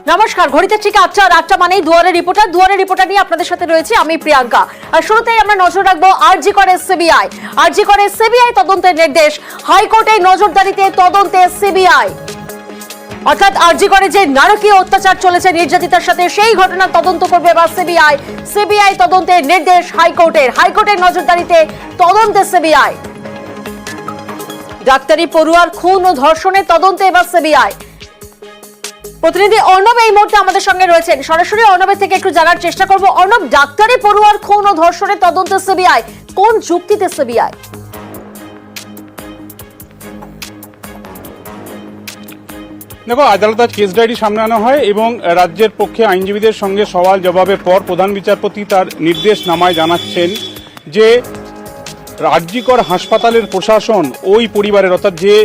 নমস্কার, ঘড়িতে ঠিক 8টা মানেই দুয়ারে রিপোর্টার নিয়ে আপনাদের সাথে রয়েছে আমি প্রিয়াঙ্কা। আর শুরুতেই আমরা নজর রাখবো আরজি করে সিবিআই তদন্তের নির্দেশ, হাইকোর্টে নজরদারিতে তদন্তে সিবিআই। অর্থাৎ আরজি করে যে নারকীয় অত্যাচার চলেছে নির্যাতিতার সাথে, সেই ঘটনার তদন্ত করবে এবার সিবিআই তদন্তের নির্দেশ হাইকোর্টের নজরদারিতে তদন্তে সিবিআই। ডাক্তারি পড়ুয়ার খুন ও ধর্ষণের তদন্তে এবার সিবিআই। প্রতিনিধি অর্ণব এই মুহূর্তে আমাদের সঙ্গে রয়েছেন, সরাসরি অর্ণবের থেকে একটু জানার চেষ্টা করব। অর্ণব, ডাক্তারি পড়ুয়ার খুন ও ধর্ষণের তদন্তে সিবিআই, কোন যুক্তিতে সিবিআই? দেখো, আদালত আজ কেস ডায়েরি সামনে আনা হয় এবং রাজ্যের পক্ষে আইনজীবীদের সঙ্গে সওয়াল জবাবের পর প্রধান বিচারপতি তার নির্দেশনামায় জানাচ্ছেন যে আরজিকর হাসপাতালের প্রশাসন ওই পরিবারের, অর্থাৎ যে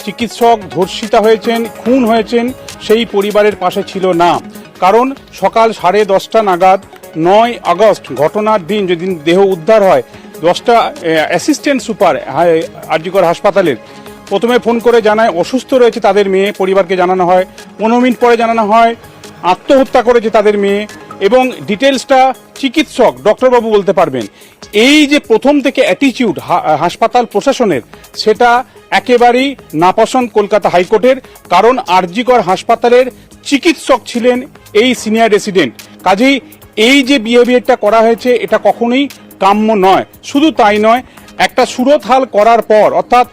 চিকিৎসক ধর্ষিতা হয়েছেন, খুন হয়েছেন, সেই পরিবারের পাশে ছিল না। কারণ সকাল 10:30 নাগাদ 9 আগস্ট ঘটনার দিন, যেদিন দেহ উদ্ধার হয়, 10টা অ্যাসিস্ট্যান্ট সুপার আরজিকর হাসপাতালের প্রথমে ফোন করে জানায় অসুস্থ রয়েছে তাদের মেয়ে, পরিবারকে জানানো হয়। 15 মিনিট পরে জানানো হয় আত্মহত্যা করেছে তাদের মেয়ে, এবং ডিটেলসটা চিকিৎসক ডক্টরবাবু বলতে পারবেন। এই যে প্রথম থেকে অ্যাটিটিউড হাসপাতাল প্রশাসনের, সেটা একেবারেই নাপসন্দ কলকাতা হাইকোর্টের। কারণ আরজিকর হাসপাতালের চিকিৎসক ছিলেন এই সিনিয়র রেসিডেন্ট, কাজেই এই যে বিহেভিয়ারটা করা হয়েছে এটা কখনোই কাম্য নয়। শুধু তাই নয়, একটা সুরতহাল করার পর, অর্থাৎ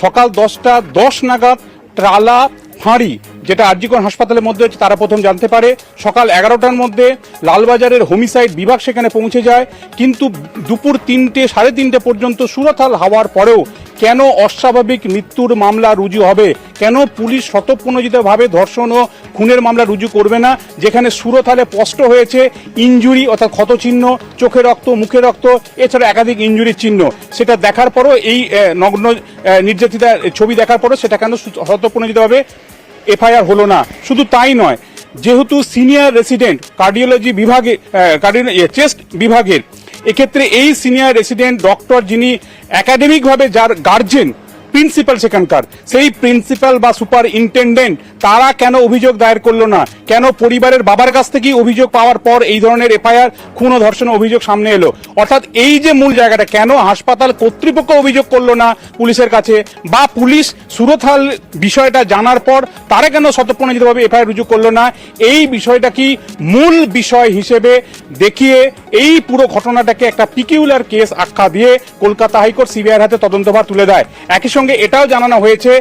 সকাল 10:10 নাগাদ ট্রালা ফাঁড়ি, যেটা আরজিকর হাসপাতালের মধ্যে হচ্ছে, তারা প্রথম জানতে পারে। সকাল 11টার মধ্যে লালবাজারের হোমিসাইড বিভাগ সেখানে পৌঁছে যায়, কিন্তু দুপুর 3টে, 3:30 পর্যন্ত সুরতহাল হওয়ার পরেও কেন অস্বাভাবিক মৃত্যুর মামলা রুজু হবে? কেন পুলিশ স্বতঃপ্রণোদিতভাবে ধর্ষণ ও খুনের মামলা রুজু করবে না, যেখানে সুরতহালে স্পষ্ট হয়েছে ইনজুরি, অর্থাৎ ক্ষতচিহ্ন, চোখে রক্ত, মুখে রক্ত, এছাড়া একাধিক ইনজুরির চিহ্ন। সেটা দেখার পরও, এই নগ্ন নির্যাতিতার ছবি দেখার পরও সেটা কেন স্বতঃপ্রণোদিতভাবে এফআইআর হলো না? শুধু তাই নয়, যেহেতু সিনিয়র রেসিডেন্ট কার্ডিওলজি বিভাগে, চেস্ট বিভাগের, এক্ষেত্রে এই সিনিয়র রেসিডেন্ট ডক্টর, যিনি একাডেমিকভাবে যার গার্জেন, প্রিন্সিপাল সেখানকার, সেই প্রিন্সিপাল বা সুপারিনটেন্ডেন্ট, তারা কেন অভিযোগ দায়ের করলো না? কেন পরিবারের বাবার কাছ থেকেই অভিযোগ পাওয়ার পর এই ধরনের এফআইআর, খুন ও ধর্ষণ অভিযোগ সামনে এলো? অর্থাৎ এই যে মূল জায়গাটা, কেন হাসপাতাল কর্তৃপক্ষ অভিযোগ করলো না পুলিশের কাছে, বা পুলিশ সুরতহাল বিষয়টা জানার পর তারা কেন স্বতঃপ্রণোদিতভাবে এফআইআর রুজু করলো না? এই বিষয়টা কি মূল বিষয় হিসেবে দেখিয়ে এই পুরো ঘটনাটাকে একটা পিকিউলার কেস আখ্যা দিয়ে কলকাতা হাইকোর্ট সিবিআইয়ের হাতে তদন্তভার তুলে দেয়। একই সঙ্গে এটাও জানানো হয়েছে,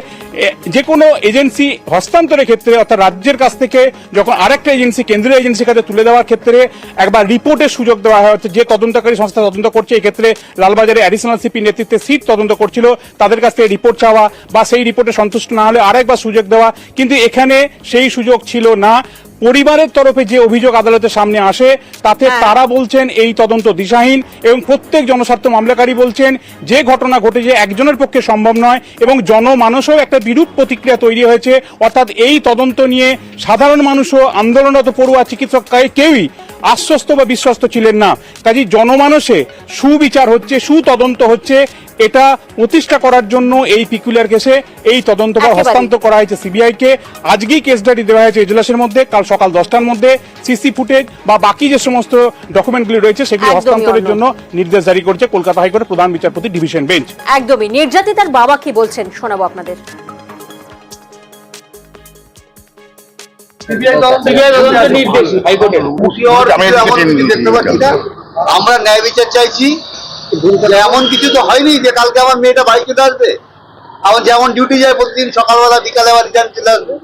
যে কোনো এজেন্সি হস্তান্তরের ক্ষেত্রে, অর্থাৎ রাজ্যের কাছ থেকে যখন আরেকটা এজেন্সি, কেন্দ্রীয় এজেন্সির কাছে তুলে দেওয়ার ক্ষেত্রে একবার রিপোর্টের সুযোগ দেওয়া হয়। যে তদন্তকারী সংস্থা তদন্ত করছে, এক্ষেত্রে লালবাজারে অ্যাডিশনাল সিপি নেতৃত্বে সিট তদন্ত করছিল, তাদের কাছ থেকে রিপোর্ট চাওয়া বা সেই রিপোর্টে সন্তুষ্ট না হলে আরেকবার সুযোগ দেওয়া, কিন্তু এখানে সেই সুযোগ ছিল না। পরিবারের তরফে যে অভিযোগ আদালতের সামনে আসে, তাতে তারা বলছেন এই তদন্ত দিশাহীন, এবং প্রত্যেক জনস্বার্থ মামলাকারী বলছেন যে ঘটনা ঘটেছে একজনের পক্ষে সম্ভব নয়, এবং জনমানসেও একটা বিরূপ প্রতিক্রিয়া তৈরি হয়েছে। অর্থাৎ এই তদন্ত নিয়ে সাধারণ মানুষও, আন্দোলনরত পড়ুয়া, চিকিৎসক কেউই আশ্বস্ত বা বিশ্বস্ত ছিলেন না। কাজেই জনমানসে সুবিচার হচ্ছে, সুতদন্ত হচ্ছে, এটা প্রতিষ্ঠা করার জন্য এই পিকুলার কেসে এই তদন্তভার হস্তান্তর করা হয়েছে সিবিআইকে। আজকেই কেস ডায়েরি দেওয়া হয়েছে এজলাসের মধ্যে। কাল সকাল 10টার মধ্যে সিসি ফুটেজ বা বাকি যে সমস্ত ডকুমেন্টগুলি রয়েছে সেগুলো হস্তান্তরের জন্য নির্দেশ জারি করছে কলকাতা হাইকোর্টের প্রধান বিচারপতি ডিভিশন বেঞ্চ। একদমই। নির্যাতিতার বাবা কি বলছেন শোনাবো আপনাদের। আমরা ন্যায় বিচার চাইছি। এমন কিছু তো হয়নি যে কালকে আমার মেয়েটা বাড়িতে আসবে, আমার যেমন ডিউটি যায় প্রতিদিন সকালবেলা বিকালে আবার রিটার্ন চলে আসবে,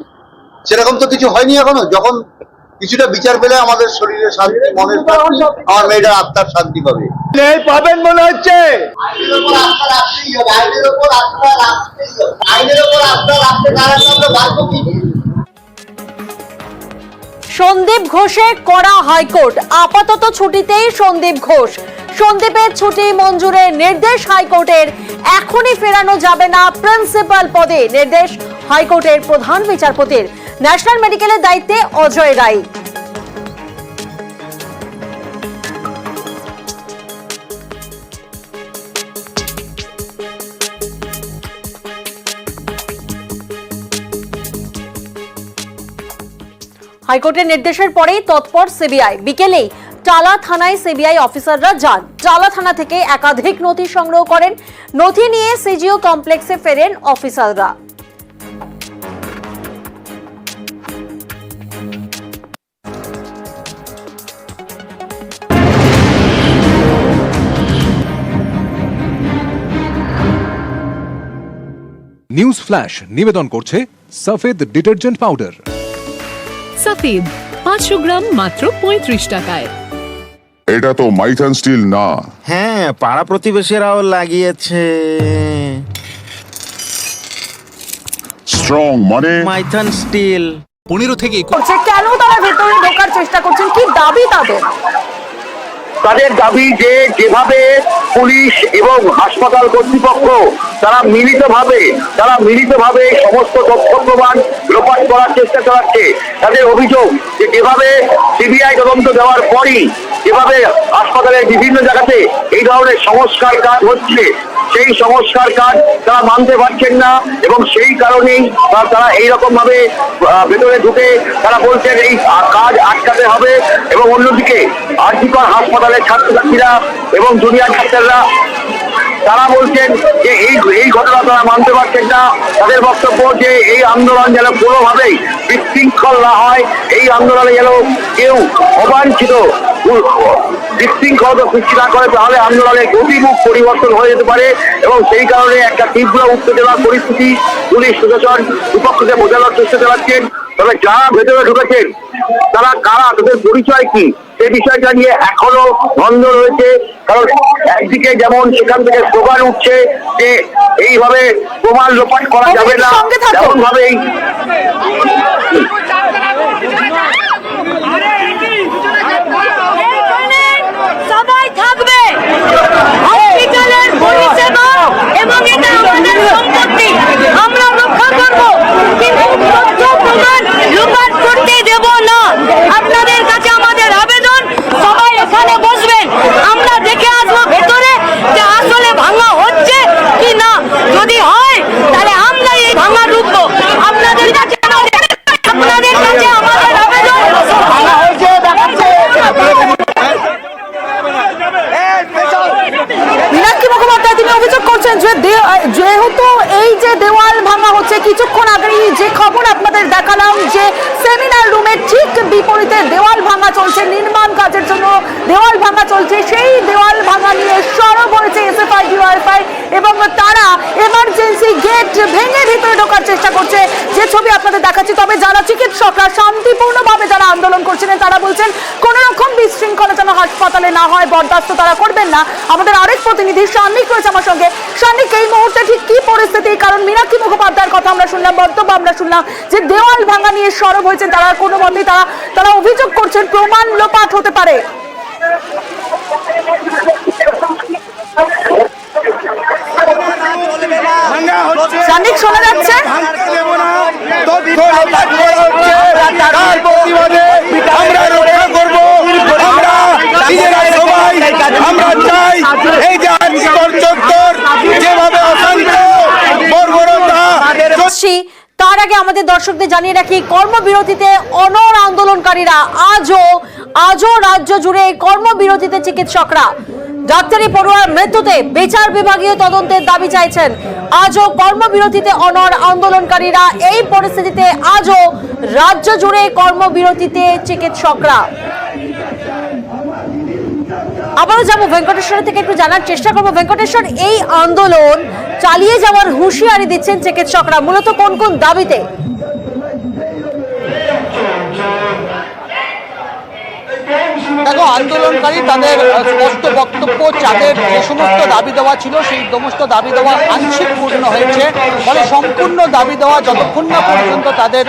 সেরকম তো কিছু হয়নি এখনো। যখন কিছুটা বিচার পেলে আমাদের শরীরে শান্তি, মনের শান্তি, আমার মেয়েটার আত্মার শান্তি পাবে। পাবেন মনে হচ্ছে। আইনের উপর আস্থা রাখতেই হবে, আইনের উপর আস্থা রাখতেই হবে, আইনের উপর আস্থা রাখতে তারা আমরা বাধ্য কি। সন্দীপ ঘোষে কড়া হাইকোর্ট, আপাতত ছুটিতেই সন্দীপ ঘোষ। সন্দীপের ছুটি মঞ্জুরের নির্দেশ হাইকোর্টের, এখনই ফেরানো যাবে না প্রিন্সিপাল পদে, নির্দেশ হাইকোর্টের প্রধান বিচারপতির। ন্যাশনাল মেডিকেলের দায়িত্বে অজয় রায়। হাইকোর্টের নির্দেশের পরেই তৎপর সিবিআই। বিকেলেই টালা থানায় সিবিআই অফিসাররা যান। টালা থানা থেকে একাধিক নথি সংগ্রহ করেন। নথি নিয়ে সিজিও কমপ্লেক্সে ফেরেন অফিসাররা। নিউজ ফ্ল্যাশ নিবেদন করছে সফেদ ডিটারজেন্ট পাউডার। সফেদ 500 গ্রাম মাত্র 35 টাকায়। এটা তো মাইথান স্টিল না। হ্যাঁ, পাড়া প্রতিবেশীরাও লাগিয়েছে। স্ট্রং মানে মাইথান স্টিল 15 থেকে করছে কেন তারা ভেতরে ঢোকার চেষ্টা করছেন, কি দাবি তাদের? তাদের দাবি যে যেভাবে পুলিশ এবং হাসপাতাল কর্তৃপক্ষ তারা মিলিতভাবে সমস্ত তথ্য প্রমাণ লোপাট করার চেষ্টা চালাচ্ছে, তাদের অভিযোগ যে যেভাবে সিবিআই তদন্ত দেওয়ার পরই যেভাবে হাসপাতালের বিভিন্ন জায়গাতে এই ধরনের সংস্কার কাজ হচ্ছে, সেই সংস্কার কাজ তারা মানতে পারছেন না এবং সেই কারণেই তারা এইরকম ভাবে ভেতরে ঢুকে তারা বলছেন এই কাজ আটকাতে হবে। এবং অন্যদিকে আরজিকর হাসপাতালের ছাত্রছাত্রীরা এবং জুনিয়র ডাক্তাররা তারা বলছেন যে এই ঘটনা তারা মানতে পারছেন না। তাদের বক্তব্য যে এই আন্দোলন যেন কোনোভাবেই বিশৃঙ্খল না হয়, এই আন্দোলনে যেন কেউ অবাঞ্ছিত বিশৃঙ্খলতা সৃষ্টি না করে, তাহলে আন্দোলনের গতিমুখ পরিবর্তন হয়ে যেতে পারে। এবং সেই কারণে একটা তীব্র উত্তেজনার পরিস্থিতি পুলিশ প্রশাসন বিপক্ষকে বোঝানোর চেষ্টা চালাচ্ছেন। তবে যারা ভেতরে ঢুকেছেন তারা কারা, তাদের পরিচয় কি, সেই বিষয়টা নিয়ে এখনো দ্বন্দ্ব রয়েছে। কারণ একদিকে যেমন সেখান থেকে স্লোগান উঠছে যে এইভাবে প্রমাণ লোপাট করা যাবে না, তেমন ভাবেই সবাই থাকবে। হসপিটালের পরিষেবা এবং এটা আমাদের সম্পত্তি, আমরা রক্ষা করব, কিন্তু তথ্য প্রমাণ লোপাট করতে দেব না। আপনাদের কাছে আমাদের আবেদন, সবাই এখানে বসবেন, আমরা দেখে আসবো ভেতরে যে আসলে ভাঙা হচ্ছে কি না। যদি হয় তাহলে আমরা এই ভাঙা ঢুকবো। আপনাদের কাছে আমাদের আবেদন। মীনাক্ষী মুখোপাধ্যায়, তিনি অভিযোগ করছেন যে যেহেতু এই যে দেওয়াল ভাঙা হচ্ছে, কিছুক্ষণ আগেই যে খবর আপনাদের দেখালাম যে সেমিনার রুমের ঠিক বিপরীতে দেওয়াল ভাঙা চলছে, নির্মাণ কাজের জন্য দেওয়াল ভাঙা চলছে। সেই দেওয়াল ভাঙা নিয়ে সরব হয়েছে এসএফআই ডিওয়াইএফআই এবং তারা এমার্জেন্সি গেট ভেঙে ভিতরে ঢোকার চেষ্টা করছে, যে ছবি আপনাদের দেখাচ্ছি। তবে যারা চিকিৎসকরা শান্তিপূর্ণভাবে যারা আন্দোলন করছিলেন তারা বলছেন কোন রকম বিশৃঙ্খলা যেন হাসপাতালে না হয়, বরদাস্ত তারা করবেন না। আমাদের আরেক প্রতিনিধি সান্নিক রয়েছে আমার সঙ্গে। সান্নিক, এই মুহূর্তে ঠিক কি পরিস্থিতি? কারণ মীনাক্ষী মুখোপাধ্যায়ের কথা আমরা শুনলাম, বক্তব্য আমরা শুনলাম যে দেওয়াল ভাঙা নিয়ে সরব হয়েছেন তারা, কোনো মতেই তারা অভিযোগ করছেন প্রমাণ লোপাট হতে পারে। সান্নিক, শোনা যাচ্ছে? তার আগে আমাদের দর্শকদের জানিয়ে রাখি, কর্মবিরতিতে অনড় আন্দোলনকারীরা আজও রাজ্য জুড়ে কর্মবিরতিতে চিকিৎসকরা। ডাক্তারি পড়ুয়ার মৃত্যুতে বিচার বিভাগীয় তদন্তের দাবি চাইছেন। আজও কর্মবিরতিতে অনড় আন্দোলনকারীরা। এই পরিস্থিতিতে আজও রাজ্য জুড়ে কর্মবিরতিতে চিকিৎসকরা। আবারও যাবো ভেঙ্কটেশ্বর থেকে, একটু জানার চেষ্টা করবো। ভেঙ্কটেশ্বর, এই আন্দোলন চালিয়ে যাওয়ার হুঁশিয়ারি দিচ্ছেন চিকিৎসকরা, মূলত কোন কোন দাবিতে? দেখো, আন্দোলনকারী তাদের স্পষ্ট বক্তব্য, যাদের যে সমস্ত দাবি দেওয়া ছিল সেই সমস্ত দাবি দেওয়া আংশিক পূর্ণ হয়েছে, ফলে সম্পূর্ণ দাবি দেওয়া যতক্ষণ না পর্যন্ত তাদের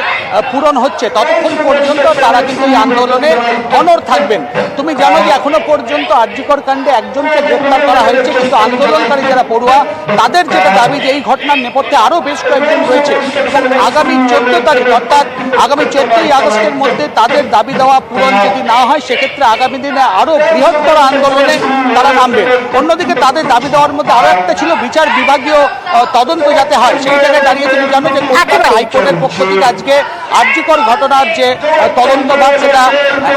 পূরণ হচ্ছে ততক্ষণ পর্যন্ত তারা কিন্তু এই আন্দোলনে অনড় থাকবেন। তুমি জানো যে এখনো পর্যন্ত আরজিকর কাণ্ডে একজনকে গ্রেপ্তার করা হয়েছে, কিন্তু আন্দোলনকারী যারা পড়ুয়া তাদের যেটা দাবি যে এই ঘটনার নেপথ্যে আরও বেশ কয়েকজন রয়েছে এবং আগামী 14 তারিখ অর্থাৎ আগামী 14ই আগস্টের মধ্যে তাদের দাবি দেওয়া পূরণ যদি না হয় সেক্ষেত্রে আগামী দিনে আরো বৃহত্তর আন্দোলনে তারা নামবে। অন্যদিকে তাদের দাবি দেওয়ার মধ্যে আরো একটা ছিল বিচার বিভাগীয় তদন্ত যাতে হয়। সেই জায়গায় দাঁড়িয়ে তুমি জানো যে কলকাতা হাইকোর্টের পক্ষ থেকে আজকে আরজিকর ঘটনার যে তদন্তভার সেটা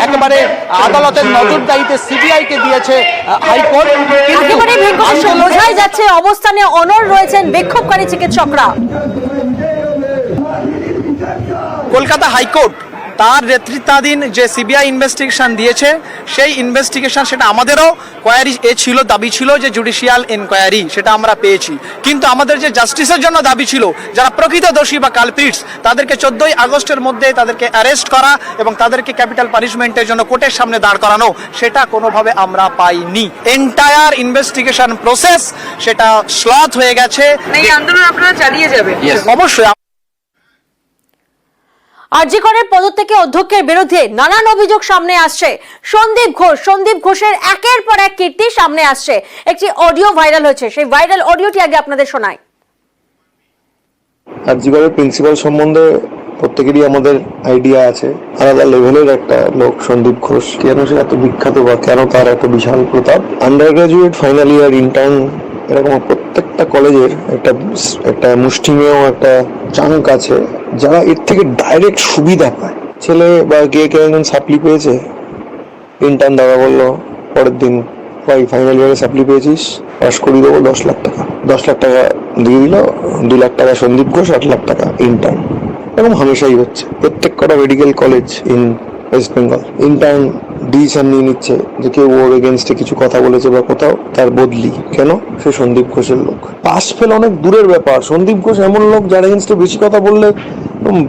একেবারে আদালতের নজরদারিতে সিবিআইকে দিয়েছে হাইকোর্ট। একেবারে ভেঙ্কটেশ্বর বোঝাই যাচ্ছে অবস্থানে অনড় রয়েছেন বিক্ষোভকারী চিকিৎসকরা। কলকাতা হাইকোর্ট তার নেতৃত্বাধীন যে সিবিআই ইনভেস্টিগেশন দিয়েছে সেই ইনভেস্টিগেশন সেটা আমাদেরও কোয়ারি ছিল, দাবি ছিল যে জুডিশিয়াল ইনকোয়ারি, সেটা আমরা পেয়েছি। কিন্তু আমাদের যে জাস্টিসের জন্য দাবি ছিল, যারা প্রকৃত দোষী বা কালপ্রিটস তাদেরকে 14ই আগস্টের মধ্যে তাদেরকে অ্যারেস্ট করা এবং তাদেরকে ক্যাপিটাল পানিশমেন্টের জন্য কোর্টের সামনে দাঁড় করানো, সেটা কোনোভাবে আমরা পাইনি। এন্টায়ার ইনভেস্টিগেশন প্রসেস সেটা স্লথ হয়ে গেছে। এই আন্দোলন আপনারা চালিয়ে যাবেন? অবশ্যই। আরজিকরের পদত্যাগে অধ্যক্ষের বিরুদ্ধে নানান অভিযোগ সামনে আসছে। সন্দীপ ঘোষের একের পর এক কীর্তি সামনে আসছে। একটি অডিও ভাইরাল হয়েছে, সেই ভাইরাল অডিওটি আগে আপনাদের শোনাই। আরজিকরের প্রিন্সিপাল সম্বন্ধে প্রত্যেকেরই আমাদের আইডিয়া আছে। আলাদা লেভেলের একটা লোক সন্দীপ ঘোষ। কেন সে এত বিখ্যাত বা কেন তার এত বিশাল প্রতাপ? Undergraduate, final year, intern, এরকম প্রত্যেকটা কলেজের একটা মুষ্টিমেয় একটা চাঙ্ক আছে যারা এর থেকে ডাইরেক্ট সুবিধা পায়। ছেলে বা কে একজন সাপ্লি পেয়েছে, ইন্টার্ন দাদা বললো পরের দিন ভাই ফাইনাল ইয়ারে সাপ্লি পেয়েছিস, পাস করিয়ে দেবো 10 লাখ টাকা। 10 লাখ টাকা দিয়ে দিল, 2 লাখ টাকা সন্দীপ ঘোষ, 8 লাখ টাকা ইন্টার্ন। এরকম হামেশাই হচ্ছে প্রত্যেক কটা medical college in West Bengal. Intern decision নিয়ে নিচ্ছে যে কেউ ওর এগেনস্টে কিছু কথা বলেছে বা কোথাও, তার বদলি। কেন? সে সন্দীপ ঘোষের লোক। পাস ফেল অনেক দূরের ব্যাপার, সন্দীপ ঘোষ এমন লোক যার এগেনস্টে বেশি কথা বললে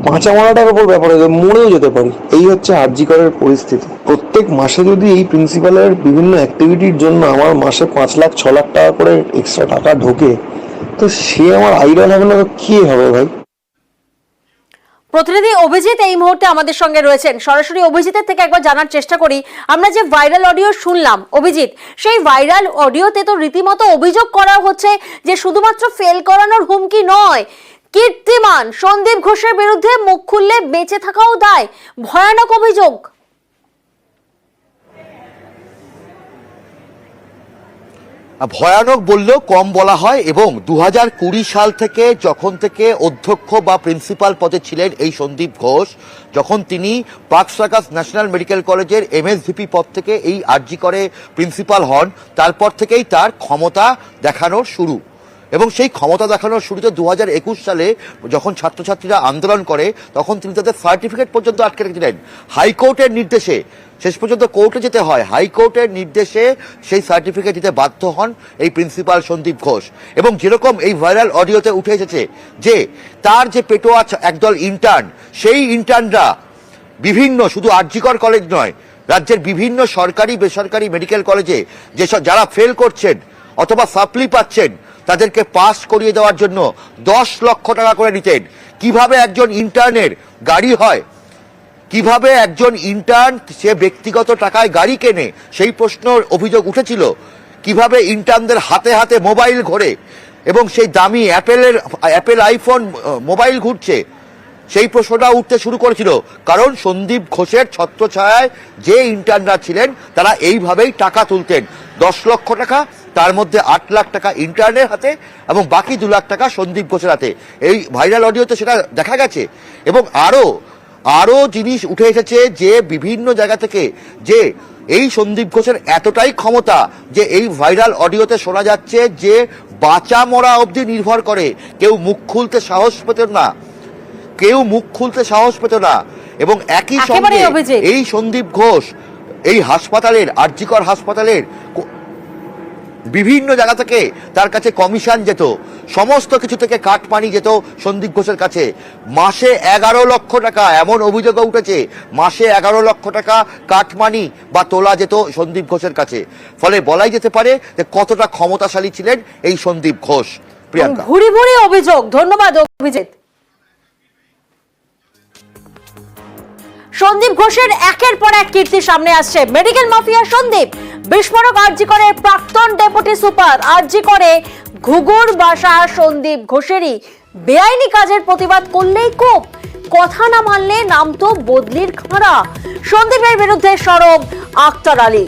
বাঁচা মারাটার উপর ব্যাপার, মরেও যেতে পারি। এই হচ্ছে আরজিকরের পরিস্থিতি। প্রত্যেক মাসে যদি এই প্রিন্সিপালের বিভিন্ন অ্যাক্টিভিটির জন্য আমার মাসে 5 লাখ 6 লাখ টাকা করে এক্সট্রা টাকা ঢোকে, তো সে আমার আইডল হবে না তো কি হবে ভাই? প্রতিনিধি অভিজিৎ এই মুহূর্তে আমাদের সঙ্গে রয়েছেন। সরাসরি অভিজিতের থেকে একবার জানার চেষ্টা করি, আমরা যে ভাইরাল অডিও শুনলাম অভিজিৎ, সেই ভাইরাল অডিওতে তো রীতিমতো অভিযোগ করা হচ্ছে যে শুধুমাত্র ফেল করানোর হুমকি নয়, কীর্তিমান সন্দীপ ঘোষের বিরুদ্ধে মুখ খুললে বেঁচে থাকাও দায়। ভয়ানক অভিযোগ। ভয়ানক বললেও কম বলা হয়। এবং 2020 সাল থেকে যখন থেকে অধ্যক্ষ বা প্রিন্সিপাল পদে ছিলেন এই সন্দীপ ঘোষ, যখন তিনি পার্ক সার্কাস ন্যাশনাল মেডিকেল কলেজের এমএসভিপি পদ থেকে এই আরজিকরে প্রিন্সিপাল হন, তারপর থেকেই তার ক্ষমতা দেখানোর শুরু। এবং সেই ক্ষমতা দেখানোর শুরুতে 2021 সালে যখন ছাত্রছাত্রীরা আন্দোলন করে, তখন তিনি তাদের সার্টিফিকেট পর্যন্ত আটকে রেখেছিলেন। হাইকোর্টের নির্দেশে শেষ পর্যন্ত কোর্টে যেতে হয়, হাইকোর্টের নির্দেশে সেই সার্টিফিকেট দিতে বাধ্য হন এই প্রিন্সিপাল সন্দীপ ঘোষ। এবং যেরকম এই ভাইরাল অডিওতে উঠে এসেছে যে তার যে পেটোয়া একদল ইন্টার্ন, সেই ইন্টার্নরা বিভিন্ন, শুধু আরজিকর কলেজ নয়, রাজ্যের বিভিন্ন সরকারি বেসরকারি মেডিকেল কলেজে যেসব যারা ফেল করছেন অথবা সাপ্লি পাচ্ছেন, তাদেরকে পাস করিয়ে দেওয়ার জন্য 10 লক্ষ টাকা করে নিতেন। কিভাবে একজন ইন্টার্নের গাড়ি হয়, কিভাবে একজন ইন্টার্ন সে ব্যক্তিগত টাকায় গাড়ি কেনে, সেই প্রশ্ন অভিযোগ উঠেছিল। কিভাবে ইন্টার্নদের হাতে হাতে মোবাইল ঘোরে এবং সেই দামি অ্যাপেল আইফোন মোবাইল ঘুরছে, সেই প্রশ্নটা উঠতে শুরু করেছিল। কারণ সন্দীপ ঘোষের ছত্রছায়ায় যে ইন্টার্নরা ছিলেন তারা এইভাবেই টাকা তুলতেন। 10 লক্ষ টাকা, তার মধ্যে 8 লাখ টাকা ইন্টার্নের হাতে এবং বাকি 2 লাখ টাকা সন্দীপ ঘোষের হাতে। এই ভাইরাল অডিওতে সেটা দেখা গেছে। এবং আরো জিনিস উঠে এসেছে যে বিভিন্ন জায়গা থেকে যে এই সন্দীপ ঘোষের এতটাই ক্ষমতা যে এই ভাইরাল অডিওতে শোনা যাচ্ছে যে বাঁচা মরা অবধি নির্ভর করে। কেউ মুখ খুলতে সাহস পেত না। এবং একই সঙ্গে এই সন্দীপ ঘোষ এই হাসপাতালের, আরজিকর হাসপাতালের বিভিন্ন জায়গা থেকে তার কাছে কমিশন যেত, সমস্ত কিছু থেকে কাটমানি যেত সন্দীপ ঘোষের কাছে। মাসে 11 লক্ষ টাকা, এমন অভিযোগও উঠেছে, মাসে 11 লক্ষ টাকা কাটমানি বা তোলা যেত সন্দীপ ঘোষের কাছে। ফলে বলাই যেতে পারে যে কতটা ক্ষমতাশালী ছিলেন এই সন্দীপ ঘোষ। প্রিয়াঙ্কা, ভুরি ভুরি অভিযোগ। ধন্যবাদ অভিজিৎ। সন্দীপ ঘোষের একের পর এক কীর্তি সামনে আসছে। মেডিকেল মাফিয়া সন্দীপ, বিস্ফোরক আরজিকরের প্রাক্তন ডেপুটি সুপার। আরজিকরে ঘুঘুর বাসা সন্দীপ ঘোষেরই বেআইনি কাজের প্রতিবাদ করলেই কোপ, কথা না মানলে নাম তো বদলির খাঁড়া। সন্দীপের বিরুদ্ধে সরব আক্তার আলী।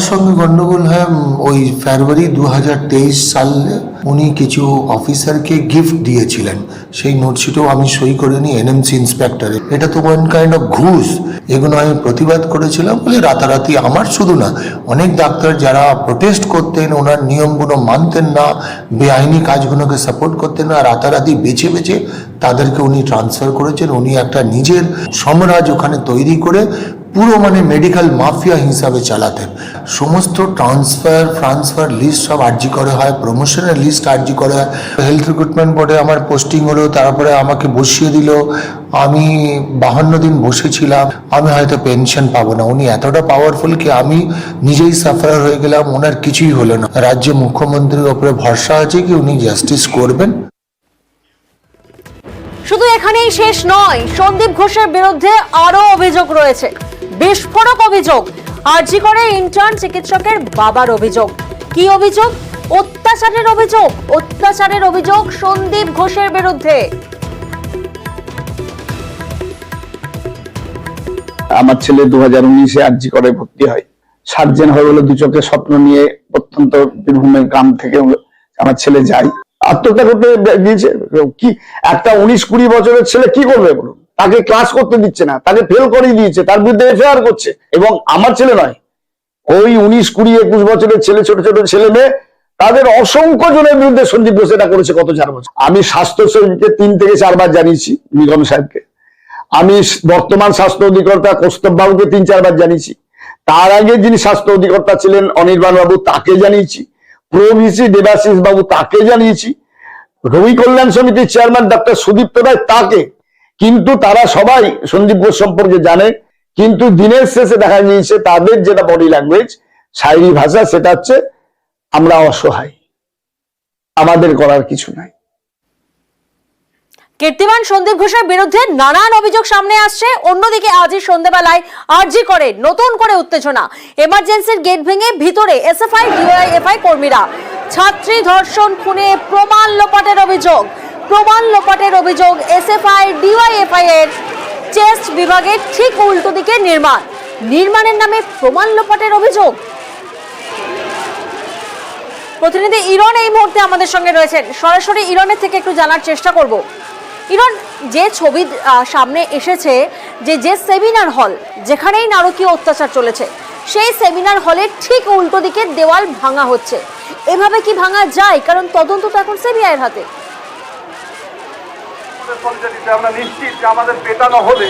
সঙ্গে গন্ডগোল হয় ওই ফেব্রুয়ারি 2023 সালে উনি কিছু অফিসারকে গিফট দিয়েছিলেন, সেই নোটশিটও আমি সই করে নিই এনএমসি ইন্সপেক্টরে। এটা তো ওয়ান কাইন্ড অফ ঘুষ। এগুলো আমি প্রতিবাদ করেছিলাম বলে রাতারাতি, আমার শুধু না, অনেক ডাক্তার যারা প্রোটেস্ট করতেন, ওনার নিয়মগুলো মানতেন না, বেআইনি কাজগুলোকে সাপোর্ট করতেন না, রাতারাতি বেছে বেছে তাদেরকে উনি ট্রান্সফার করেছেন। উনি একটা নিজের সাম্রাজ্য ওখানে তৈরি করে পুরো মানে মেডিকেল মাফিয়া হিসাবে চালাতেন। সমস্ত ট্রান্সফার লিস্ট সব আরজি করে হয়, প্রমোশনের লিস্ট আরজি করে হয়। হেলথ রিক্রুটমেন্ট বোর্ডে আমার পোস্টিং হলো, তারপরে আমাকে বসিয়ে দিল। আমি 52 দিন বসেছিলাম, আমি হয়তো পেনশন পাবো না। উনি এতটা পাওয়ারফুল কি আমি নিজেই সাফার হয়ে গেলাম, ওনার কিছুই হলো না। রাজ্য মুখ্যমন্ত্রীর ওপরে ভরসা আছে কি উনি জাস্টিস করবেন। শুধু এখানেই শেষ নয়, সন্দীপ ঘোষের বিরুদ্ধে আরো অভিযোগ রয়েছে, বিস্ফোরক অভিযোগ। আরজি করে ইন্টার্ন চিকিৎসকের বাবার অভিযোগ। কি অভিযোগ? অত্যাচারের অভিযোগ। অত্যাচারের অভিযোগ সন্দীপ ঘোষের বিরুদ্ধে। আমার ছেলে 2019-এ আরজি করে ভর্তি হয়, সার্জেন হয়ে বলে দু চোখে স্বপ্ন নিয়ে অত্যন্ত বীরভূমের গ্রাম থেকে আমার ছেলে যায়, আত্মহত্যা করতে দিয়েছে। কি একটা 19-20 বছরের ছেলে কি করবে বলুন? তাকে ক্লাস করতে দিচ্ছে না, তাকে ফেল করিয়ে দিয়েছে, তার বিরুদ্ধে এফআইআর করছে। এবং আমার ছেলে নয়, ওই 19, 20, 21 বছরের ছেলে, ছোট ছোট ছেলে মেয়ে, তাদের অসংখ্য জনের বিরুদ্ধে সন্দীপ ঘোষ এটা করেছে গত 4 বছর। আমি স্বাস্থ্য সচিবকে 3 থেকে 4 বার জানিয়েছি, নিগম সাহেবকে। আমি বর্তমান স্বাস্থ্য অধিকর্তা কৌস্তব বাবুকে 3-4 বার জানিয়েছি। তার আগে যিনি স্বাস্থ্য অধিকর্তা ছিলেন অনির্বাণ বাবু, তাকে জানিয়েছি। প্রভিসি দেবাশিস বাবু, তাকে জানিয়েছি। রবি কল্যাণ সমিতির চেয়ারম্যান ডক্টর সুদীপ্ত রায়, তাকে। কিন্তু তারা সবাই সন্দীপ ঘোষ সম্পর্কে জানে, কিন্তু দিনের শেষে দেখা গিয়েছে তাদের যেটা বডি ল্যাঙ্গুয়েজ, শায়রি ভাষা, সেটা হচ্ছে আমরা অসহায়, আমাদের করার কিছু নাই। কীর্তিমান সন্দীপ ঘোষের বিরুদ্ধে নানান অভিযোগ সামনে আসছে। অন্যদিকে আজই সন্ধ্যাবেলায় আরজি করে নতুন করে উত্তেজনা। এমার্জেন্সির গেট ভেঙে ভিতরে এসএফআই ডিওয়াইএফআই কর্মীরা। ছাত্রী ধর্ষণ খুনে প্রমাণ লোপাটের অভিযোগ। প্রমাণ লোপাটের অভিযোগ। এসএফআই ডিওয়াইএফআই এর চেস্ট বিভাগের ঠিক উল্টো দিকে নির্মাণের নামে প্রমাণ লোপাটের অভিযোগ। প্রতিনিধি ইরন এই মুহূর্তে আমাদের সঙ্গে রয়েছেন, সরাসরি ইরনের থেকে একটু জানার চেষ্টা করব। ইরন, যে ছবি সামনে এসেছে, যে সেমিনার হল যেখানেই নারকীয় অত্যাচার চলেছে, সেই সেমিনার হলের ঠিক উল্টো দিকে দেওয়াল ভাঙা হচ্ছে। এভাবে কি ভাঙা যায়? কারণ তদন্ত তো এখন সিবিআই এর হাতে। আমরা নিশ্চিত যে আমাদের পেটানো হলে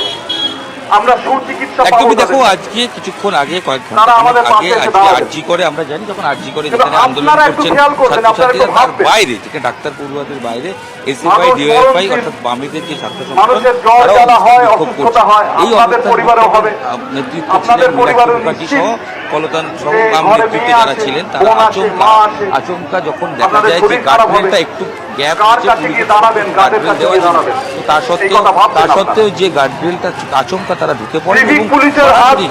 আমরা সুচিকিৎসা পাবো। একদমই দেখো, আজকে কিছুক্ষণ আগে, কয়েক ঘন্টা আগে আরজি করে আমরা জানি, যখন আরজি করে যেখানে আন্দোলন করছেন ছাত্রছাত্রীরা, তার বাইরে থেকে ডাক্তার পড়ুয়াদের বাইরে এসএফআই ডিওএফআই অর্থাৎ বামেদের যে ছাত্র সংগঠন, এই নেতৃত্ব ছিলেন মীনাক্ষী সহ কলতান সহ বাম নেতৃত্বে যারা ছিলেন, তারা আচমকা যখন দেখা যায় যে গার্ডরেলটা একটু গ্যাপ তার সত্ত্বেও যে গার্ডরেলটা আচমকা তারা ঢুকে পড়েন এবং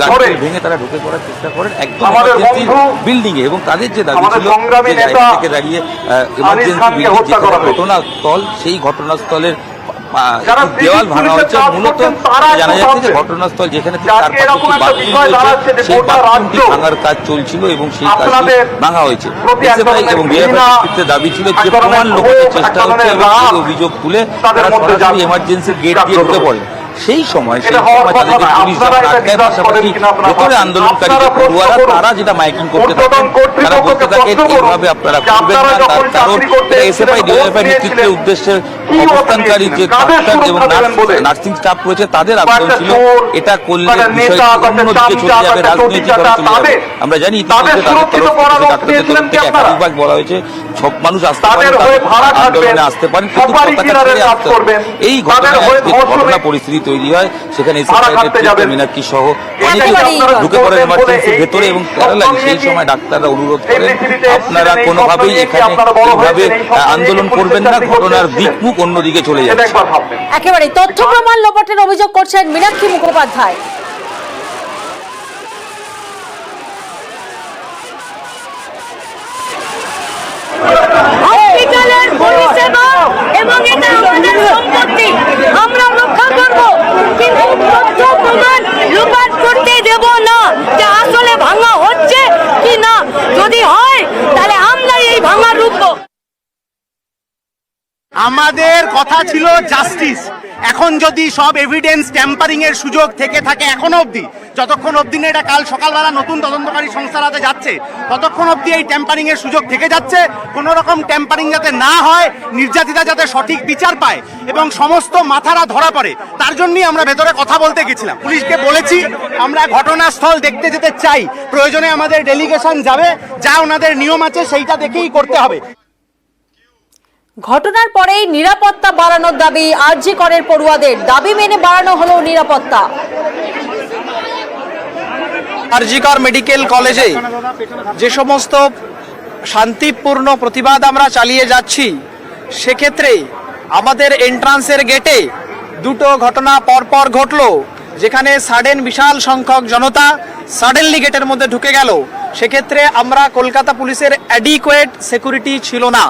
গার্ডরেল ভেঙে তারা ঢুকে পড়ার চেষ্টা করেন একদম বিল্ডিং এ। এবং তাদের যে দাবি ছিল যে জায়গা থেকে দাঁড়িয়ে এমার্জেন্সি বিল্ডিং যে ঘটনাস্থল, সেই ঘটনাস্থলের দেওয়াল ভাঙা হয়েছে। মূলত জানা যাচ্ছে যে ঘটনাস্থল যেখানে সেই বাথরুমটি ভাঙার কাজ চলছিল এবং সেই কাজটি ভাঙা হয়েছে। এসএফআই এবং ডিওএফআই দাবি ছিল যে প্রমাণ লোপাটের চেষ্টা হচ্ছে এবং এই অভিযোগ তুলে তারা সরাসরি এমার্জেন্সি গেট দিয়ে ঢুকে পড়ে। সেই সময় তাদেরকে পুলিশ আটকায়, পাশাপাশি ভেতরে আন্দোলনকারীরা পড়ুয়ারা তারা যেটা মাইকিং করতে থাকেন, তারা বলতে থাকেন এইভাবে আপনারা করবেন না। তার কারণ এসএফআই ডিওএফআই নেতৃত্বের উদ্দেশ্যে অবস্থানকারী যে ডাক্তার এবং নার্সিং স্টাফ রয়েছে তাদের আন্দোলন ছিল এটা করলে বিষয়টি অন্যদিকে চলে যাবে, রাজনৈতিকভাবে চলে যাবে। আমরা জানি ইতিমধ্যে তাদের তরফ থেকে ডাক্তারদের তরফ থেকে একাধিকবার বলা হয়েছে সব মানুষ আসতে পারেন, আন্দোলনে আসতে পারেন, কিন্তু পতাকা ছেড়ে আসতে হবে। এই ঘটনা পরিস্থিতি তৈরি হয়, সেখানে মীনাক্ষী সহ অনেকে ঢুকে পড়েন এমার্জেন্সির ভেতরে এবং প্যারালাইজ। সেই সময় ডাক্তাররা অনুরোধ করেন আপনারা কোনোভাবেই এখানে এইভাবে আন্দোলন করবেন না, ঘটনার দিকমুখ অন্যদিকে চলে যাচ্ছে। একেবারে তথ্য প্রমাণ লোপাটের অভিযোগ করছেন মীনাক্ষী মুখোপাধ্যায়। হসপিটালের পরিষেবা এবং এটা আমাদের সম্পত্তি, আমরা রক্ষা করব, কিন্তু তথ্য প্রমাণ লোপাট করতে দেব না যে আসলে ভাঙা হচ্ছে কি আমাদের কথা ছিল জাস্টিস। এখন যদি সব এভিডেন্স ট্যাম্পারিং এর সুযোগ থেকে থাকে এখনো অবধি, যতক্ষণ অবধি না এটা কাল সকালবেলা নতুন তদন্তকারী সংস্থার হাতে যাচ্ছে, ততক্ষণ অবধি এই ট্যাম্পারিং এর সুযোগ থেকে যাচ্ছে। কোনো রকম ট্যাম্পারিং যাতে না হয়, নির্যাতিতা যাতে সঠিক বিচার পায় এবং সমস্ত মাথারা ধরা পড়ে, তার জন্যই আমরা ভেতরে কথা বলতে গেছিলাম। পুলিশকে বলেছি আমরা ঘটনাস্থল দেখতে যেতে চাই, প্রয়োজনে আমাদের ডেলিগেশন যাবে, যা ওনাদের নিয়ম আছে সেইটা দেখেই করতে হবে। ঘটনার পরেই নিরাপত্তা বাড়ানোর দাবি আরজি করের পড়ুয়াদের, দাবি মেনে বাড়ানো হলো নিরাপত্তা। আরজিকর মেডিকেল কলেজে যে সমস্ত শান্তিপূর্ণ প্রতিবাদ আমরা চালিয়ে যাচ্ছি, সেক্ষেত্রে আমাদের এন্ট্রান্সের গেটে দুটো ঘটনা পরপর ঘটলো, যেখানে সাডেন বিশাল সংখ্যক জনতা সাডেনলি গেটের মধ্যে ঢুকে গেল। সেক্ষেত্রে আমরা কলকাতা পুলিশের অ্যাডিকুয়েট সিকিউরিটি ছিল না,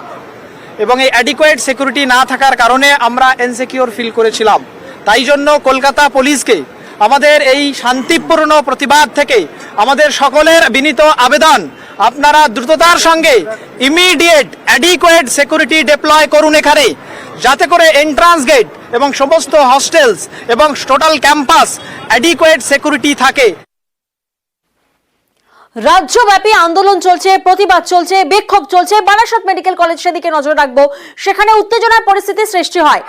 এবং এই অ্যাডিকুয়েট সিকিউরিটি না থাকার কারণে আমরা ইনসিকিউর ফিল করেছিলাম। তাই জন্য কলকাতা পুলিশকে আমাদের এই শান্তিপূর্ণ প্রতিবাদ থেকে আমাদের সকলের বিনীত আবেদন, আপনারা দ্রুততার সঙ্গে ইমিডিয়েট অ্যাডিকুয়েট সিকিউরিটি ডিপ্লয় করুন এখানে, যাতে করে এন্ট্রান্স গেট এবং সমস্ত হস্টেলস এবং টোটাল ক্যাম্পাস অ্যাডিকুয়েট সিকিউরিটি থাকে। রাজ্যব্যাপী আন্দোলন চলছে, প্রতিবাদ চলছে, বিক্ষোভ চলছে। বারাসত মেডিকেল কলেজ সেদিকে নজর রাখবো, সেখানে উত্তেজনার পরিস্থিতি সৃষ্টি হয়।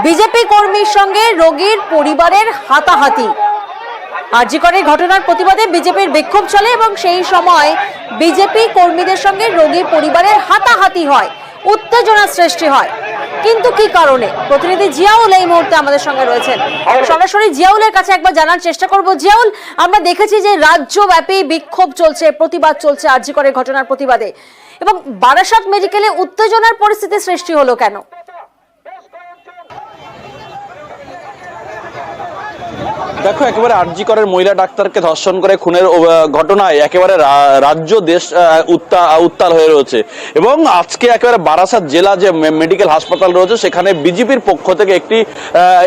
বিজেপি কর্মীর সঙ্গে রোগীর পরিবারের হাতাহাতি। আরজি করের ঘটনার প্রতিবাদে বিজেপির বিক্ষোভ চলে এবং সেই সময় বিজেপি কর্মীদের সঙ্গে রোগীর পরিবারের হাতাহাতি হয়, উত্তেজনা সৃষ্টি হয়। কিন্তু কি কারণে? প্রতিনিধি জিয়াউল এই মুহূর্তে আমাদের সঙ্গে রয়েছেন, সরাসরি জিয়াউলের কাছে একবার জানার চেষ্টা করব। জিয়াউল, আমরা দেখেছি যে রাজ্যব্যাপী বিক্ষোভ চলছে, প্রতিবাদ চলছে আরজি করের ঘটনার প্রতিবাদে, এবং বারাসত মেডিকেলে উত্তেজনার পরিস্থিতি সৃষ্টি হলো কেন? দেখো, একেবারে আরজি করের মহিলা ডাক্তারকে ধর্ষণ করে খুনের ঘটনায় একেবারে রাজ্য দেশ উত্তাল হয়ে রয়েছে, এবং আজকে একেবারে বারাসাত জেলা যে মেডিকেল হাসপাতাল রয়েছে সেখানে বিজেপির পক্ষ থেকে একটি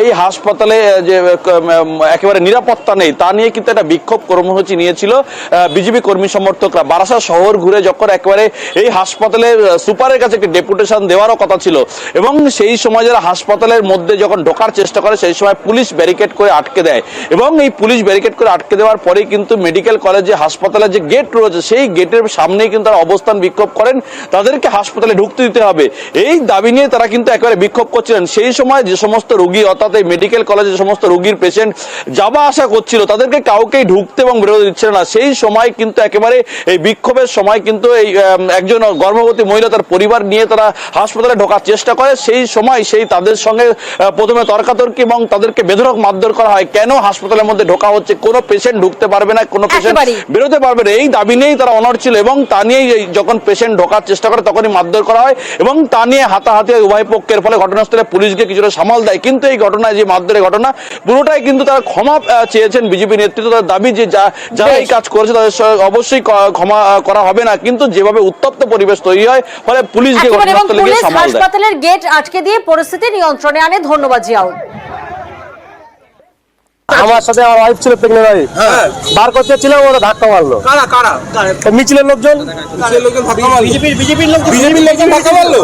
এই হাসপাতালে যে একেবারে নিরাপত্তা নেই তা নিয়ে কিন্তু একটা বিক্ষোভ কর্মসূচি নিয়েছিল বিজেপি কর্মী সমর্থকরা। বারাসাত শহর ঘুরে যখন একেবারে এই হাসপাতালের সুপারের কাছে একটি ডেপুটেশন দেওয়ারও কথা ছিল, এবং সেই সময় যারা হাসপাতালের মধ্যে যখন ঢোকার চেষ্টা করে সেই সময় পুলিশ ব্যারিকেড করে আটকে দেয়, এবং এই পুলিশ ব্যারিকেড করে আটকে দেওয়ার পরেই কিন্তু মেডিকেল কলেজে হাসপাতালের যে গেট রয়েছে সেই গেটের সামনেই কিন্তু তারা অবস্থান বিক্ষোভ করেন, তাদেরকে হাসপাতালে ঢুকতে দিতে হবে এই দাবি নিয়ে তারা কিন্তু একেবারে বিক্ষোভ করছিলেন। সেই সময় যে সমস্ত রোগী, অর্থাৎ এই মেডিকেল কলেজে যে সমস্ত রোগীর পেশেন্ট যাওয়া আসা করছিল তাদেরকে কাউকেই ঢুকতে এবং বেরোতে দিচ্ছিল না। সেই সময় কিন্তু একেবারে এই বিক্ষোভের সময় কিন্তু এই একজন গর্ভবতী মহিলা তার পরিবার নিয়ে তারা হাসপাতালে ঢোকার চেষ্টা করে। সেই সময় তাদের সঙ্গে প্রথমে তর্কাতর্কি এবং তাদেরকে বেধড়ক মারধর করা হয়। কেন হাসপাতালের মধ্যে ঢোকা হচ্ছে, কোনো পেশেন্ট ঢুকতে পারবে না, কোনো পেশেন্ট বেরোতে পারবে না, এই দাবি নিয়েই তারা অনড় ছিল, এবং তা নিয়েই যখন পেশেন্ট ঢোকার চেষ্টা করে তখনই মারধর করা হয়, এবং তা নিয়ে হাতাহাতি হয় উভয় পক্ষের। ফলে ঘটনাস্থলে পুলিশকে কিছুটা সামাল দেয়, কিন্তু এই ঘটনায় যে মারধরের ঘটনা পুরোটাই কিন্তু তারা ক্ষমা চেয়েছেন বিজেপি নেতৃত্ব। তার দাবি যে যারা এই কাজ করেছে তাদের অবশ্যই ক্ষমা করা হবে না, কিন্তু যেভাবে উত্তপ্ত পরিবেশ তৈরি হয় ফলে পুলিশকে ঘটনাস্থলে গিয়ে সামাল দেয়। হাসপাতালের গেট আটকে দিয়ে পরিস্থিতি নিয়ন্ত্রণে আনে। ধন্যবাদ জিয়াউল। আমার সাথে আমার ওয়াইফ ছিল প্রেগনেন্ট ওয়াইফ, বার করতে ছিল, ওরা ধাক্কা মারলো। কারা কারা? মিছিলের লোকজন, বিজেপির লোকজন ধাক্কা মারলো।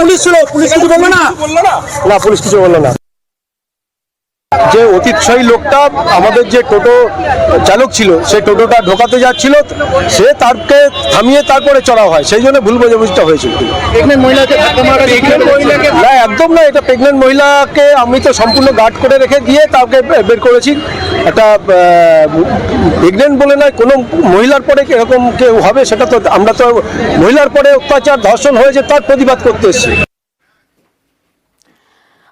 পুলিশ ছিল, পুলিশ কিছু বললো না, না পুলিশ কিছু বললো না। যে অতিশয়ী লোকটা আমাদের যে টোটো চালক ছিল, সেই টোটোটা ঢোকাতে যাচ্ছিল, সে তারকে থামিয়ে তারপরে চড়া হয়, সেই জন্য ভুল বোঝাবুঝিটা হয়েছিল। না একদম না, এটা প্রেগনেন্ট মহিলাকে আমি তো সম্পূর্ণ গার্ড করে রেখে দিয়ে তাকে বের করেছি। একটা প্রেগনেন্ট বলে নয়, কোনো মহিলার পরে এরকম কেউ হবে সেটা তো আমরা তো মহিলার পরে অত্যাচার ধর্ষণ হয়েছে তার প্রতিবাদ করতে এসেছি।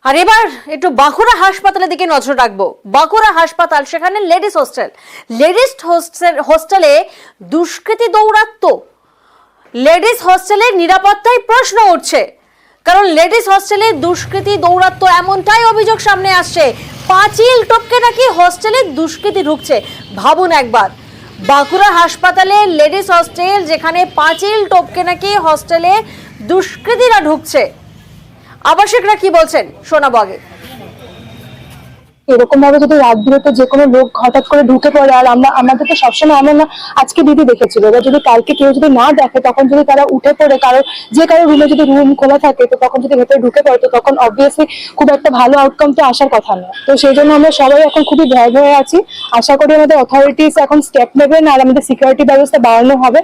আর এবার একটু বাঁকুড়া হাসপাতালের দিকে নজর রাখবো। বাঁকুড়া হাসপাতাল, সেখানে লেডিস হোস্টেলে দুষ্কৃতী দৌরাত্ম্য। লেডিস হোস্টেলের নিরাপত্তায় প্রশ্ন উঠছে, কারণ লেডিস হোস্টেলে দুষ্কৃতী দৌরাত্ম্য এমনটাই অভিযোগ সামনে আসছে। পাঁচিল টপকে নাকি হোস্টেলে দুষ্কৃতী ঢুকছে। ভাবুন একবার, বাঁকুড়া হাসপাতালে লেডিস হোস্টেল, যেখানে পাঁচিল টপকে নাকি হোস্টেলে দুষ্কৃতীরা ঢুকছে। আবাসিকরা কি বলছেন শোনাবো আগে। এরকম ভাবে যদি রাত বিরেতে যে কোনো লোক হঠাৎ করে ঢুকে পড়ে, আর আমাদের তো সবসময় আমরা না, আজকে দিদি দেখেছিল, এবার যদি কালকে কেউ যদি না দেখে তখন যদি তারা উঠে পড়ে কারো রুমে যদি রুম খোলা থাকে তো তখন যদি ভেতরে ঢুকে পড়ে তো তখন অবভিয়াসলি খুব একটা ভালো আউটকাম তো আসার কথা নয়। তো সেই জন্য আমরা সবাই এখন খুবই ভয়ে আছি। আশা করি আমাদের অথরিটিস এখন স্টেপ নেবেন আর আমাদের সিকিউরিটি ব্যবস্থা বাড়ানো হবে।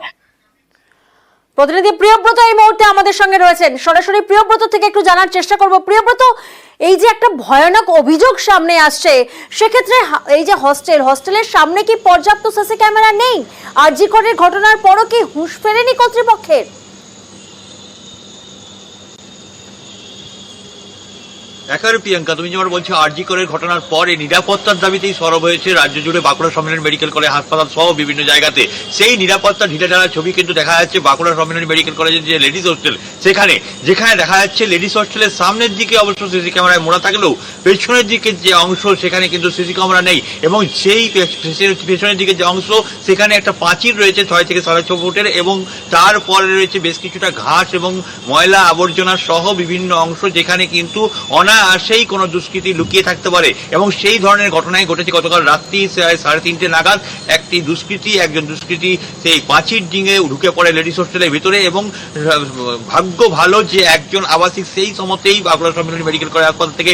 প্রতিনিধি প্রিয়ব্রত এই মুহূর্তে আমাদের সঙ্গে রয়েছেন, সরাসরি প্রিয়ব্রত থেকে একটু জানার চেষ্টা করব। প্রিয়ব্রত, এই যে একটা ভয়ানক অভিযোগ সামনে আসছে, সেক্ষেত্রে এই যে হস্টেলের সামনে কি পর্যাপ্ত সিসি ক্যামেরা নেই? আরজি করের ঘটনার পরও কি হুঁশ ফেরেনি কর্তৃপক্ষের? একেবারে প্রিয়াঙ্কা, তুমি যেমন বলছো আরজি করের ঘটনার পরে নিরাপত্তার দাবিতেই সরব হয়েছে রাজ্য জুড়ে বাঁকুড়া সম্মেলন মেডিকেল কলেজ হাসপাতাল সহ বিভিন্ন জায়গাতে। সেই নিরাপত্তা ঢিলেঢালা ছবি কিন্তু দেখা যাচ্ছে বাঁকুড়া সম্মেলন মেডিকেল কলেজের যে লেডিস হোস্টেল যেখানে দেখা যাচ্ছে লেডিস হোস্টেলের সামনের দিকে অবশ্য সিসি ক্যামেরায় মোড়া থাকলেও পেছনের দিকে যে অংশ সেখানে কিন্তু সিসি ক্যামেরা নেই, এবং সেই পেছনের দিকে যে অংশ সেখানে একটা প্রাচীর রয়েছে 6 থেকে 6.5 ফুটের, এবং তারপরে রয়েছে বেশ কিছুটা ঘাস এবং ময়লা আবর্জনা সহ বিভিন্ন অংশ, যেখানে কিন্তু অনায়াসেই কোনো দুষ্কৃতী লুকিয়ে থাকতে পারে। এবং সেই ধরনের ঘটনাই ঘটেছে গতকাল রাত্রি 3:30 নাগাদ। একজন দুষ্কৃতী সেই প্রাচীর ডিঙে ঢুকে পড়ে লেডিস হোস্টেলের ভিতরে, এবং ভাগ্য ভালো যে একজন আবাসিক সেই সময়তেই বাঁকুড়া সম্মেলনী মেডিকেল কলেজ হাসপাতাল থেকে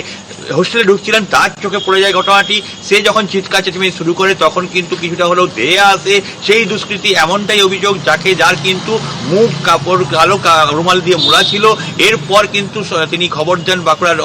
হোস্টেলে ঢুকছিলেন, তার চোখে পড়ে যায় ঘটনাটি। সে যখন চিৎকার চেঁচামেচি শুরু করে তখন কিন্তু কিছুটা হলেও ধেয়ে আসে সেই দুষ্কৃতী, এমনটাই অভিযোগ, যার কিন্তু মুখ কালো রুমাল দিয়ে মোড়া ছিল। এরপর কিন্তু তিনি খবর দেন বাঁকুড়ার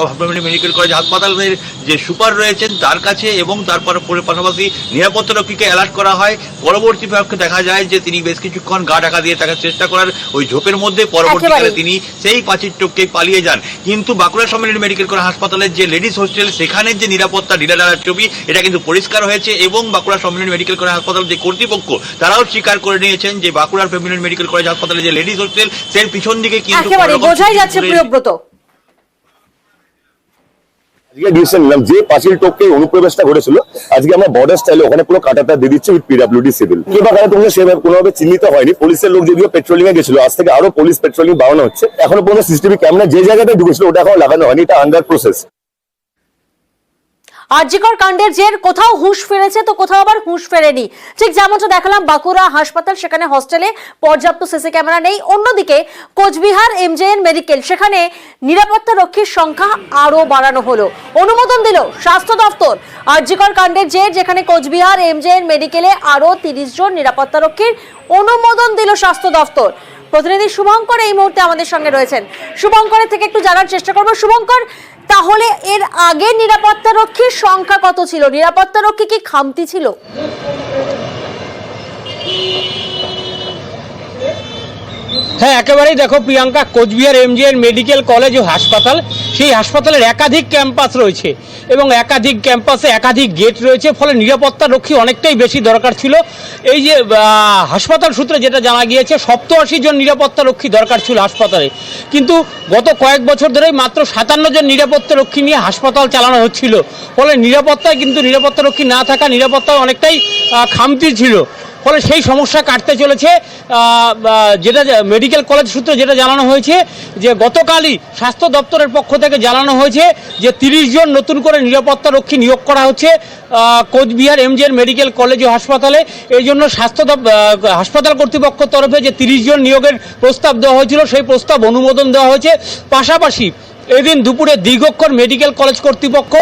মেডিকেল কলেজ হাসপাতালের যে সুপার রয়েছেন তার কাছে, এবং তারপর পাশাপাশি নিরাপত্তারক্ষীকে অ্যালার্ট করা হয়। পরবর্তী পক্ষে দেখা যায় যে তিনি বেশ কিছুক্ষণ গা ঢাকা দিয়ে থাকার চেষ্টা করার ওই ঝোপের মধ্যে পরবর্তীকালে তিনি সেই প্রাচীর টপকে পালিয়ে যান। কিন্তু বাঁকুড়া সম্মেলনী মেডিকেল কলেজ হাসপাতালের যে লেডিস হোস্টেল সেখানের যে নিরাপত্তা ঢিলেঢালার ছবি এটা কিন্তু পরিষ্কার হয়েছে, এবং বাঁকুড়া সম্মেলনী মেডিকেল কলেজ হাসপাতাল যে কর্তৃপক্ষ তারাও স্বীকার করে নিয়েছেন যে বাঁকুড়ার সম্মেলনী মেডিকেল কলেজ হাসপাতালের যে লেডিস হোস্টেল সের পিছন দিকে কিন্তু বোঝাই যাচ্ছে প্রিয়ব্রত। আজকে ডিসিশন নিলাম যে পাঁচিল টপকে অনুপ্রবেশটা ঘটেছিল, আজকে আমরা বর্ডার স্টাইলে ওখানে পুরো কাটাটা দিয়ে দিচ্ছি উইথ পিডব্লিউডি সিভিল। কিংবা কারণ তোমরা সেভাবে কোনোভাবে চিহ্নিত হয়নি। পুলিশের লোক যদিও পেট্রোলিং এ গেছিল, আজ থেকে আরো পুলিশ পেট্রোলিং বাড়ানো হচ্ছে। এখনো পর্যন্ত সিসিটিভি ক্যামেরা যে জায়গাটা ঢুকেছিল ওটা এখনো লাগানো হয়নি, এটা আন্ডার প্রসেস। আরজিকর কাণ্ডের জের কোথাও হুঁশ ফিরেছে তো কোথাও আবার হুঁশ ফেরেনি। ঠিক যেমনটা দেখালাম বাঁকুড়া হাসপাতাল, সেখানে হস্টেলে পর্যাপ্ত সিসি ক্যামেরা নেই। অন্যদিকে কোচবিহার এমজেএন মেডিকেল, সেখানে নিরাপত্তা রক্ষীর সংখ্যা আরো বাড়ানো হলো। অনুমোদন দিল স্বাস্থ্য দপ্তর। আরজিকর কাণ্ডের জের যেখানে কোচবিহার এমজেএন মেডিকেলে আরো 30 জন নিরাপত্তা রক্ষীর অনুমোদন দিল স্বাস্থ্য দপ্তর। প্রতিনিধি শুভঙ্কর এই মুহূর্তে আমাদের সঙ্গে রয়েছেন, শুভঙ্করের থেকে একটু জানার চেষ্টা করবো। শুভঙ্কর, তাহলে এর আগে নিরাপত্তা রক্ষীর সংখ্যা কত ছিল? নিরাপত্তা রক্ষী কি খামতি ছিল? হ্যাঁ, একেবারেই দেখো Priyanka, Coochbehar MGN medical college ও হাসপাতাল, সেই হাসপাতালের একাধিক ক্যাম্পাস রয়েছে এবং একাধিক ক্যাম্পাসে একাধিক গেট রয়েছে, ফলে নিরাপত্তা রক্ষী অনেকটাই বেশি দরকার ছিল। এই যে হাসপাতাল সূত্রে যেটা জানা গিয়েছে 87 জন নিরাপত্তা রক্ষী দরকার ছিল হাসপাতালে, কিন্তু গত কয়েক বছর ধরেই মাত্র 57 জন নিরাপত্তা রক্ষী নিয়ে হাসপাতাল চালানো হচ্ছিল। ফলে নিরাপত্তায় কিন্তু নিরাপত্তা রক্ষী না থাকা নিরাপত্তায় অনেকটাই খামতি ছিল। ফলে সেই সমস্যা কাটতে চলেছে। যেটা মেডিকেল কলেজ সূত্রে যেটা জানানো হয়েছে যে গতকালই স্বাস্থ্য দপ্তরের পক্ষ থেকে জানানো হয়েছে যে 30 জন নতুন করে নিরাপত্তা রক্ষী নিয়োগ করা হচ্ছে কোচবিহার এমজিএন মেডিকেল কলেজ ও হাসপাতালে। এই জন্য হাসপাতাল কর্তৃপক্ষের তরফে যে 30 জন নিয়োগের প্রস্তাব দেওয়া হয়েছিল সেই প্রস্তাব অনুমোদন দেওয়া হয়েছে। পাশাপাশি এদিন দুপুরে দীর্ঘক্ষণ মেডিকেল কলেজ কর্তৃপক্ষ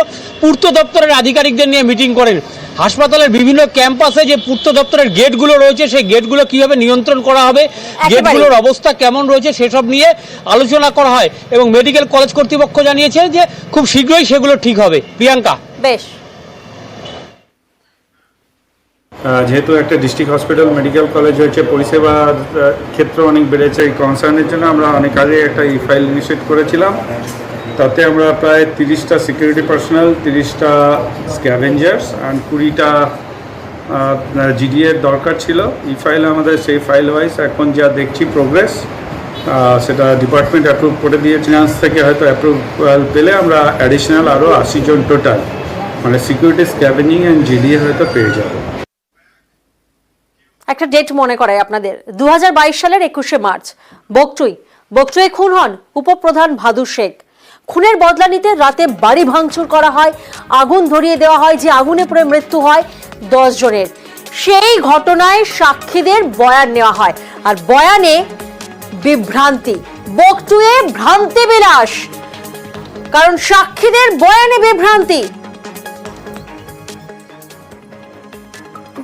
পূর্ত দপ্তরের আধিকারিকদের নিয়ে মিটিং করেন। হাসপাতালের বিভিন্ন ক্যাম্পাসে যে পূর্ত দপ্তরের গেটগুলো রয়েছে সেই গেটগুলো কিভাবে নিয়ন্ত্রণ করা হবে, গেটগুলোর অবস্থা কেমন রয়েছে সেসব নিয়ে আলোচনা করা হয় এবং মেডিকেল কলেজ কর্তৃপক্ষ জানিয়েছে যে খুব শীঘ্রই সেগুলো ঠিক হবে। প্রিয়াঙ্কা, বেশ, যেহেতু একটা ডিস্ট্রিক্ট হসপিটাল মেডিকেল কলেজ হয়েছে, পরিষেবার ক্ষেত্র অনেক বেড়েছে। এই কনসার্নের জন্য আমরা অনেক আগে একটা ই ফাইল ইনিশিয়েট করেছিলাম। তাতে আমরা প্রায় 30টা সিকিউরিটি পার্সোনাল, 30টা স্ক্যাভেঞ্জার্স অ্যান্ড 20টা জিডিএর দরকার ছিল। ই ফাইল আমাদের সেই ফাইল ওয়াইজ এখন যা দেখছি প্রোগ্রেস, সেটা ডিপার্টমেন্ট অ্যাপ্রুভ করে দিয়েছে। ফিনান্স থেকে হয়তো অ্যাপ্রুভাল পেলে আমরা অ্যাডিশনাল আরও 80 জন টোটাল, মানে সিকিউরিটি, স্ক্যাভেঞ্জিং অ্যান্ড জিডিএ হয়তো পেয়ে যাবে। একটা ডেট মনে করায় আপনাদের, 2022 সালের 21শে মার্চ বকচুই খুন হন উপপ্রধান ভাদু শেখ। খুনের বদলা নিতে রাতে বাড়ি ভাঙচুর করা হয়, আগুন ধরিয়ে দেওয়া হয়, যে আগুনে পুড়ে মৃত্যু হয় 10 জনের। সেই ঘটনায় সাক্ষীদের বয়ান নেওয়া হয়, আর বয়ানে বিভ্রান্তি, বকটুয়ে ভ্রান্তি বিলাস, কারণ সাক্ষীদের বয়ানে বিভ্রান্তি।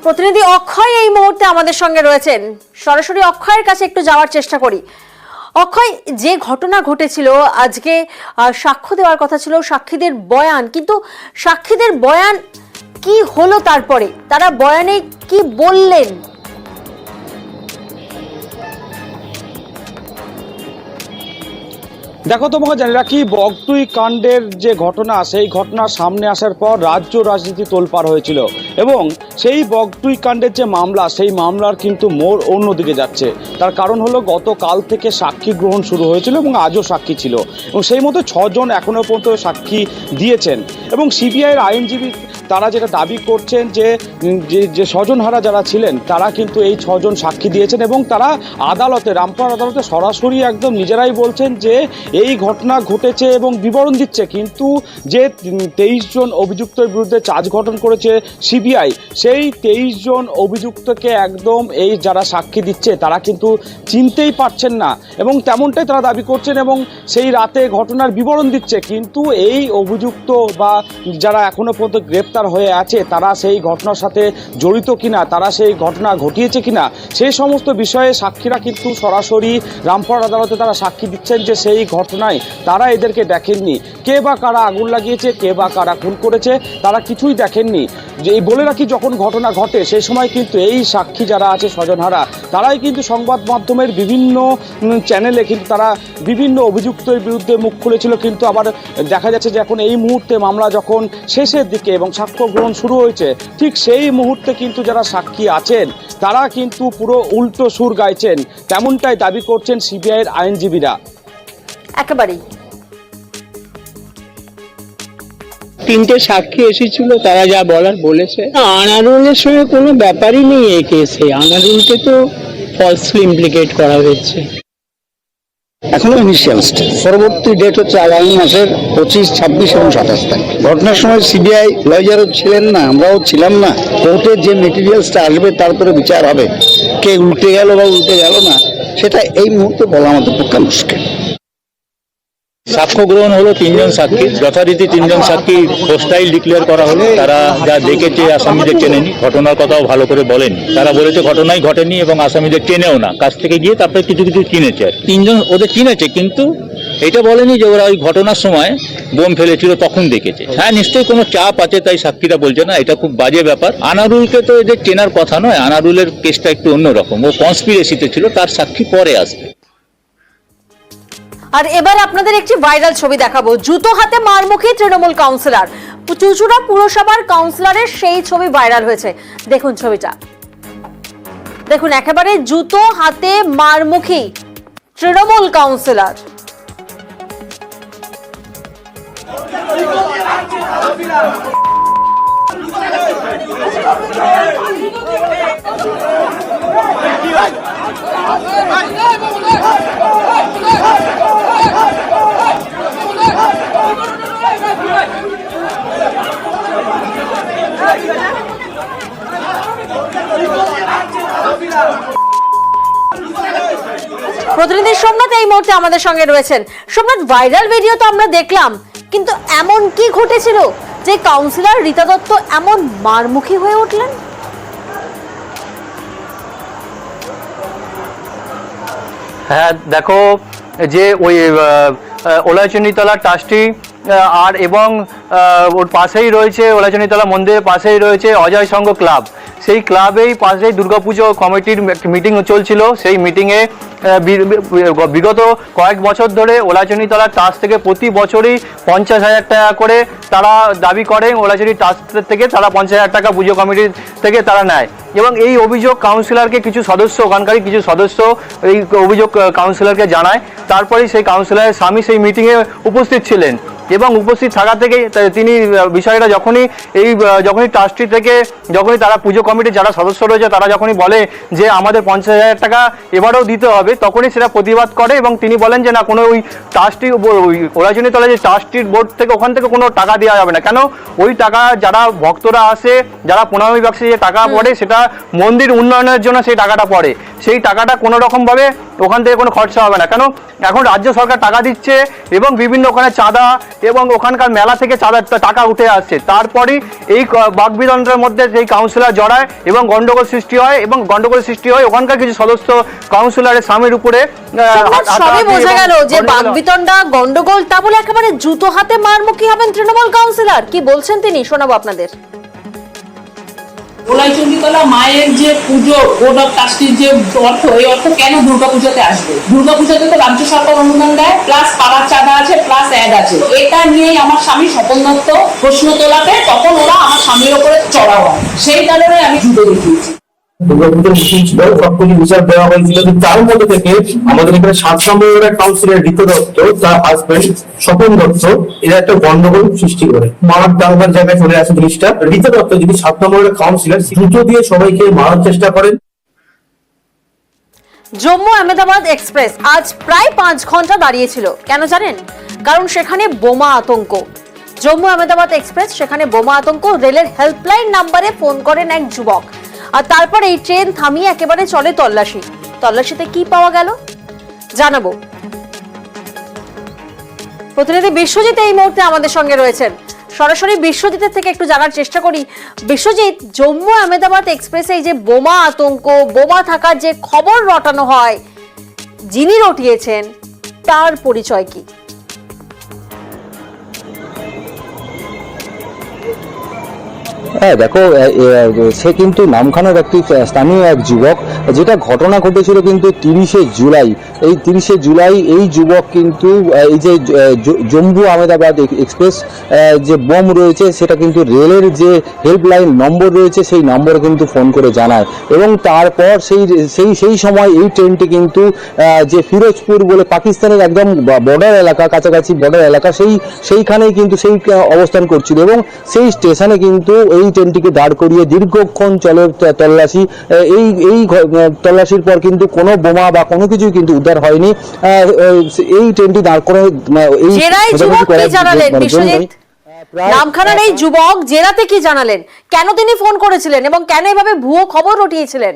প্রতিনিধি অক্ষয় এই মুহূর্তে আমাদের সঙ্গে রয়েছেন, সরাসরি অক্ষয়ের কাছে একটু যাওয়ার চেষ্টা করি। অক্ষয়, যে ঘটনা ঘটেছিল, আজকে সাক্ষ্য দেওয়ার কথা ছিল, সাক্ষীদের বয়ান, কিন্তু সাক্ষীদের বয়ান কি হলো? তারপরে তারা বয়ানে কি বললেন? দেখো, তোমাকে জানি রাখি, বগটুই কাণ্ডের যে ঘটনা, সেই ঘটনার সামনে আসার পর রাজ্য রাজনীতি তোলপাড় হয়েছিল এবং সেই বগটুই কাণ্ডের যে মামলা, সেই মামলার কিন্তু মোড় অন্যদিকে যাচ্ছে। তার কারণ হলো গতকাল থেকে সাক্ষী গ্রহণ শুরু হয়েছিল এবং আজও সাক্ষী ছিল এবং সেই মতো 6 জন এখনো পর্যন্ত সাক্ষী দিয়েছেন এবং সিবিআইয়ের আইনজীবী তারা যেটা দাবি করছেন যে স্বজনহারা যারা ছিলেন তারা কিন্তু এই 6 জন সাক্ষী দিয়েছেন এবং তারা আদালতে, রামপুরহাট আদালতে সরাসরি একদম নিজেরাই বলছেন যে এই ঘটনা ঘটেছে এবং বিবরণ দিচ্ছে। কিন্তু যে 23 জন অভিযুক্তের বিরুদ্ধে চার্জ গঠন করেছে সিবিআই, সেই 23 জন অভিযুক্তকে একদম এই যারা সাক্ষী দিচ্ছে তারা কিন্তু চিনতেই পারছেন না এবং তেমনটাই তারা দাবি করছেন এবং সেই রাতে ঘটনার বিবরণ দিচ্ছে। কিন্তু এই অভিযুক্ত বা যারা এখনো পর্যন্ত গ্রেপ্তার হয়ে আছে তারা সেই ঘটনার সাথে জড়িত কিনা, তারা সেই ঘটনা ঘটিয়েছে কিনা, সেই সমস্ত বিষয়ে সাক্ষীরা কিন্তু সরাসরি রামপুরহাট আদালতে তারা সাক্ষী দিচ্ছেন যে সেই ঘটনায় তারা এদেরকে দেখেননি। কে বা কারা আগুন লাগিয়েছে, কে বা কারা খুন করেছে, তারা কিছুই দেখেননি। যে এই বলে রাখি, যখন ঘটনা ঘটে সেই সময় কিন্তু এই সাক্ষী যারা আছে স্বজনহারা, তারাই কিন্তু সংবাদ মাধ্যমের বিভিন্ন চ্যানেলে কিন্তু তারা বিভিন্ন অভিযুক্তের বিরুদ্ধে মুখ খুলেছিল। কিন্তু আবার দেখা যাচ্ছে যে এখন এই মুহূর্তে মামলা যখন শেষের দিকে এবং সাক্ষ্য গ্রহণ শুরু হয়েছে, ঠিক সেই মুহূর্তে কিন্তু যারা সাক্ষী আছেন তারা কিন্তু পুরো উল্টো সুর গাইছেন, তেমনটাই দাবি করছেন সিবিআইয়ের আইনজীবীরা। একেবারেই 3টে সাক্ষী এসেছিল, তারা যা বলার বলেছে। আনারুলের সঙ্গে কোনো ব্যাপারই নেই এই কেসে, আনারুলকে তো ফলসলি ইমপ্লিকেট করা হয়েছে। এখনো ইনিশিয়াল স্টেজ, পরবর্তী ডেট হচ্ছে আগামী মাসের 25, 26 এবং 27 তারিখ। ঘটনার সময় সিবিআই লয়ারও ছিলেন না, আমরাও ছিলাম না। কোর্টের যে মেটেরিয়ালসটা আসবে তার উপরে বিচার হবে, কে উল্টে গেল বা উল্টে গেল না, সেটা এই মুহূর্তে বলা আমাদের পক্ষে মুশকিল। সাক্ষ্য গ্রহণ হলো 3 জন সাক্ষী, যথারীতি 3 জন সাক্ষী হোস্টাইল ডিক্লেয়ার করা হলো। তারা যা দেখেছে আসামিদের চেনেনি, ঘটনার কথাও ভালো করে বলেনি। তারা বলেছে ঘটনাই ঘটেনি এবং আসামিদের চেনেও না, কাছ থেকে গিয়ে তারপরে কিছু কিছু চিনেছে। 3 জন ওদের চিনেছে, কিন্তু এটা বলেনি যে ওরা ওই ঘটনার সময় বোম ফেলেছিল তখন দেখেছে। হ্যাঁ, নিশ্চয়ই কোনো চাপ আছে তাই সাক্ষীরা বলছে না, এটা খুব বাজে ব্যাপার। আনারুলকে তো এদের চেনার কথা নয়, আনারুলের কেসটা একটু অন্যরকম, ও কনস্পিরেসিতে ছিল, তার সাক্ষী পরে আসবে। আর এবার আপনাদের একটি ভাইরাল ছবি দেখাবো। জুতো হাতে মারমুখী তৃণমূল কাউন্সিলর, চুঁচুড়া পুরসভার কাউন্সিলরের সেই ছবি ভাইরাল হয়েছে। দেখুন ছবিটা, দেখুন, একেবারে জুতো হাতে মারমুখী তৃণমূল কাউন্সিলর। প্রতিনিধি সোমনাথ এই মুহূর্তে আমাদের সঙ্গে রয়েছেন। সোমনাথ, ভাইরাল ভিডিও তো আমরা দেখলাম, কিন্তু এমন কি ঘটেছিল যে কাউন্সিলর রীতা দত্ত এমন মারমুখী হয়ে উঠলেন? হ্যাঁ, দেখো, যে ওই ওলাচনীতলা ট্রাস্টি আর এবং ওর পাশেই রয়েছে, ওলাচনীতলা মন্দিরের পাশেই রয়েছে অজয় সংঘ ক্লাব। সেই ক্লাবেই পাশেই দুর্গাপুজো কমিটির মিটিং চলছিল। সেই মিটিংয়ে বিগত কয়েক বছর ধরে ওলাচনীতলা ট্রাস্ট থেকে প্রতি বছরই 50,000 টাকা করে তারা দাবি করে। ওলাচনী ট্রাস্টের থেকে তারা 50,000 টাকা পুজো কমিটির থেকে তারা নেয় এবং এই অভিযোগ কাউন্সিলরকে কিছু সদস্য, ওখানকারই কিছু সদস্য এই অভিযোগ কাউন্সিলরকে জানায়। তারপরেই সেই কাউন্সিলরের স্বামী সেই মিটিংয়ে উপস্থিত ছিলেন এবং উপস্থিত থাকা থেকে তিনি বিষয়টা যখনই ট্রাস্টি থেকে যখনই তারা পুজো কমিটির যারা সদস্য রয়েছে তারা যখনই বলে যে আমাদের 50,000 টাকা এবারেও দিতে হবে, তখনই সেটা প্রতিবাদ করে এবং তিনি বলেন যে না, কোনো ওই ট্রাস্টি ওলাইচণ্ডীতলা যে ট্রাস্টির বোর্ড থেকে ওখান থেকে কোনো টাকা দেওয়া যাবে না। কেন? ওই টাকা যারা ভক্তরা আসে, যারা প্রণামী বাক্সে যে টাকা পড়ে সেটা মন্দির উন্নয়নের জন্য সেই টাকাটা পড়ে, সেই টাকাটা কোনো রকমভাবে ওখান থেকে কোনো খরচা হবে না। কেন? এখন রাজ্য সরকার টাকা দিচ্ছে এবং বিভিন্ন ওখানে চাঁদা এবং ওখানকার মেলা থেকে টাকা উঠে আসছে, তারপরেই এই বাকবিতণ্ডার মধ্যে সেই কাউন্সিলর জড়ায় এবং গন্ডগোল সৃষ্টি হয় ওখানকার কিছু সদস্য কাউন্সিলরের স্বামীর উপরে। সবই বোঝা গেল যে বাকবিতণ্ডা, গন্ডগোল, তা বলে একেবারে জুতো হাতে মারমুখী হবেন তৃণমূল কাউন্সিলর? কি বলছেন তিনি, শোনাবো আপনাদের। ওলাইচণ্ডীতলা মায়ের যে পুজো, বোর্ড অফ ট্রাস্টির যে অর্থ, এই অর্থ কেন দুর্গাপুজোতে আসবে? দুর্গাপুজোতে তো রাজ্য সরকার অনুদান দেয়, প্লাস পাড়ার চাঁদা আছে, প্লাস অ্যাড আছে। এটা নিয়েই আমার স্বামী স্বপন দত্ত প্রশ্ন তোলাতে তখন ওরা আমার স্বামীর ওপরে চড়া হয়, সেই কারণে আমি জুতো দেখিয়েছি। দুর্গাপুজোর মিটিং ছিল, সবকিছু বিচার দেওয়া হয়েছিল, কিন্তু তার মধ্যে থেকে আমাদের এখানে 7 নম্বরের কাউন্সিলর ঋতু দত্ত, তার হাজবেন্ড স্বপন দত্ত, এরা একটা গন্ডগোল সৃষ্টি করে মারার দাঙ্গার জায়গায় চলে আসে জিনিসটা। ঋতু দত্ত যিনি 7 নম্বরের কাউন্সিলর, জুতো দিয়ে সবাইকে মারার চেষ্টা করেন। জম্মু আহমেদাবাদ এক্সপ্রেস আজ প্রায় 5 ঘন্টা দাঁড়িয়েছিল। কেন জানেন? কারণ সেখানে বোমা আতঙ্ক। জম্মু আহমেদাবাদ এক্সপ্রেস, সেখানে বোমা আতঙ্ক। রেলের হেল্পলাইন নাম্বারে ফোন করেন এক যুবক, আর তারপর এই ট্রেন থামিয়ে একেবারে চলে তল্লাশিতে কি পাওয়া গেল জানাবো। প্রতিনিধি বিশ্বজিৎ এই মুহূর্তে আমাদের সঙ্গে রয়েছেন, সরাসরি বিশ্বজিতের থেকে একটু জানার চেষ্টা করি। বিশ্বজিৎ, জম্মু আহমেদাবাদ এক্সপ্রেসে এই যে বোমা আতঙ্ক, বোমা থাকার যে খবর রটানো হয়, যিনি রটিয়েছেন তার পরিচয় কি? হ্যাঁ দেখো, সে কিন্তু নামখানার একটি স্থানীয় এক যুবক। যেটা ঘটনা ঘটেছিল কিন্তু 30শে জুলাই। এই 30শে জুলাই এই যুবক কিন্তু এই যে জম্মু আহমেদাবাদ এক্সপ্রেস যে বোম রয়েছে সেটা কিন্তু রেলের যে হেল্পলাইন নম্বর রয়েছে সেই নম্বরে কিন্তু ফোন করে জানায়, এবং তারপর সেই সময় এই ট্রেনটি কিন্তু যে ফিরোজপুর বলে পাকিস্তানের একদম বর্ডার এলাকা, কাছাকাছি বর্ডার এলাকা, সেইখানেই কিন্তু সেই অবস্থান করছিল, এবং সেই স্টেশনে কিন্তু এই ট্রেনটিকে দাঁড় করিয়ে দীর্ঘক্ষণ চলে তল্লাশি। এই তল্লাশির পর কিন্তু কোনো বোমা বা কোনো কিছুই কিন্তু উদ্ধার হয়নি। এই ট্রেনটি দাঁড় করে নামখানার এই যুবক জেরাতে কি জানালেন, কেন তিনি ফোন করেছিলেন এবং কেন এভাবে ভুয়ো খবর রটিয়েছিলেন?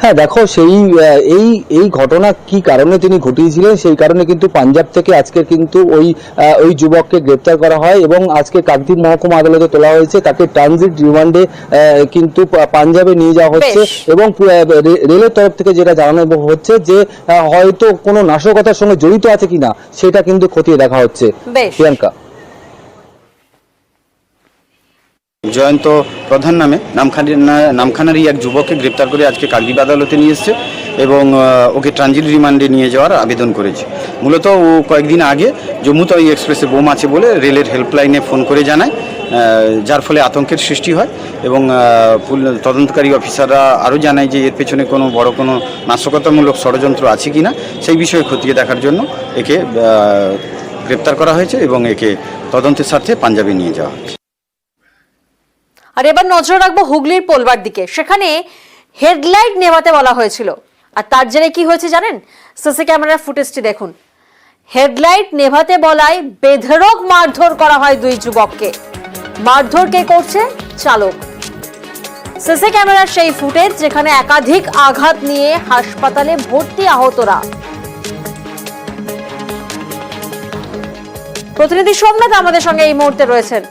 হ্যাঁ দেখো, এই ঘটনা কি কারণে তিনি ঘটিয়েছিলেন সেই কারণে কিন্তু পাঞ্জাব থেকে আজকে কিন্তু ওই যুবককে গ্রেপ্তার করা হয় এবং আজকে কাকদ্বীপ মহকুমা আদালতে তোলা হয়েছে। তাকে ট্রানজিট রিমান্ডে কিন্তু পাঞ্জাবে নিয়ে যাওয়া হচ্ছে, এবং রেলের তরফ থেকে যেটা জানানো হচ্ছে যে হয়তো কোনো নাশকতার সঙ্গে জড়িত আছে কিনা সেটা কিন্তু খতিয়ে দেখা হচ্ছে। প্রিয়াঙ্কা, জয়ন্ত প্রধান নামে নামখানারই এক যুবককে গ্রেপ্তার করে আজকে কাকদ্বীপ আদালতে নিয়ে এসছে এবং ওকে ট্রানজিট রিমান্ডে নিয়ে যাওয়ার আবেদন করেছে। মূলত ও কয়েকদিন আগে জম্মুতাওই এক্সপ্রেসে বোম আছে বলে রেলের হেল্পলাইনে ফোন করে জানায়, যার ফলে আতঙ্কের সৃষ্টি হয় এবং তদন্তকারী অফিসাররা আরও জানায় যে এর পেছনে কোনো বড় কোনো নাশকতামূলক ষড়যন্ত্র আছে কিনা সেই বিষয়ে খতিয়ে দেখার জন্য একে গ্রেপ্তার করা হয়েছে এবং একে তদন্তের স্বার্থে পাঞ্জাবে নিয়ে যাওয়া হয়েছে। আর এবার নজর রাখবো হুগলির পোলবার দিকে। সেখানে হেডলাইট নেভাতে বলা হয়েছিল, আর তার জেরে কি হয়েছে জানেন? সিসি ক্যামেরার ফুটেজটি দেখুন। হেডলাইট নেভাতে বলায় বেধড়ক মারধর করা হয় 2 যুবককে। মারধর কে করছে? চালক। সিসি ক্যামেরার সেই ফুটেজ যেখানে একাধিক আঘাত নিয়ে হাসপাতালে ভর্তি আহতরা। প্রতিনিধি সোমনাথ আমাদের সঙ্গে এই মুহূর্তে রয়েছেন,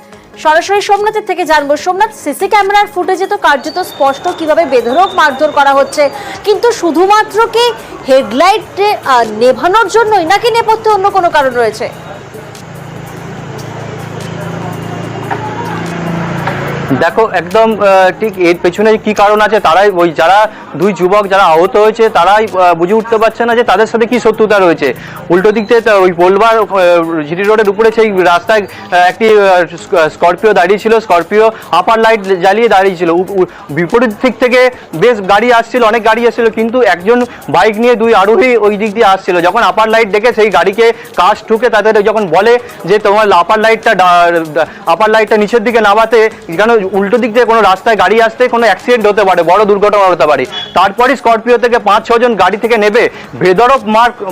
সরাসরি সোমনাথের থেকে জানবো। সোমনাথ, সিসি ক্যামেরার ফুটেজে তো কার্যত স্পষ্ট কিভাবে বেধড়ক মারধর করা হচ্ছে, কিন্তু শুধুমাত্র কি হেডলাইট নেভানোর জন্যই নাকি নেপথ্যে অন্য কোনো কারণ রয়েছে? দেখো একদম ঠিক এর পেছনে কি কারণ আছে তারাই ওই যারা দুই যুবক যারা আহত হয়েছে তারাই বুঝে উঠতে পারছে না যে তাদের সাথে কি শত্রুতা রয়েছে। উল্টো দিক থেকে ওই পোলবার জিটি রোডের উপরে সেই রাস্তায় একটি স্করপিও দাঁড়িয়ে ছিল, স্করপিও আপার লাইট জ্বালিয়ে দাঁড়িয়ে ছিল। বিপরীত দিক থেকে বেশ গাড়ি আসছিল, অনেক গাড়ি আসছিল, কিন্তু একজন বাইক নিয়ে দুই আরোহী ওই দিক দিয়ে আসছিল। যখন আপার লাইট দেখে সেই গাড়িকে কাজ ঠুকে তাদের যখন বলে যে তোমার আপার লাইটটা নিচের দিকে নামাতে, কেন উল্টো দিক থেকে কোনো রাস্তায় গাড়ি আসতে কোনো অ্যাক্সিডেন্ট হতে পারে, বড় দুর্ঘটনা হতে পারে। তারপরে স্করপিও থেকে 5-6 জন গাড়ি থেকে নেবে বেধড়ক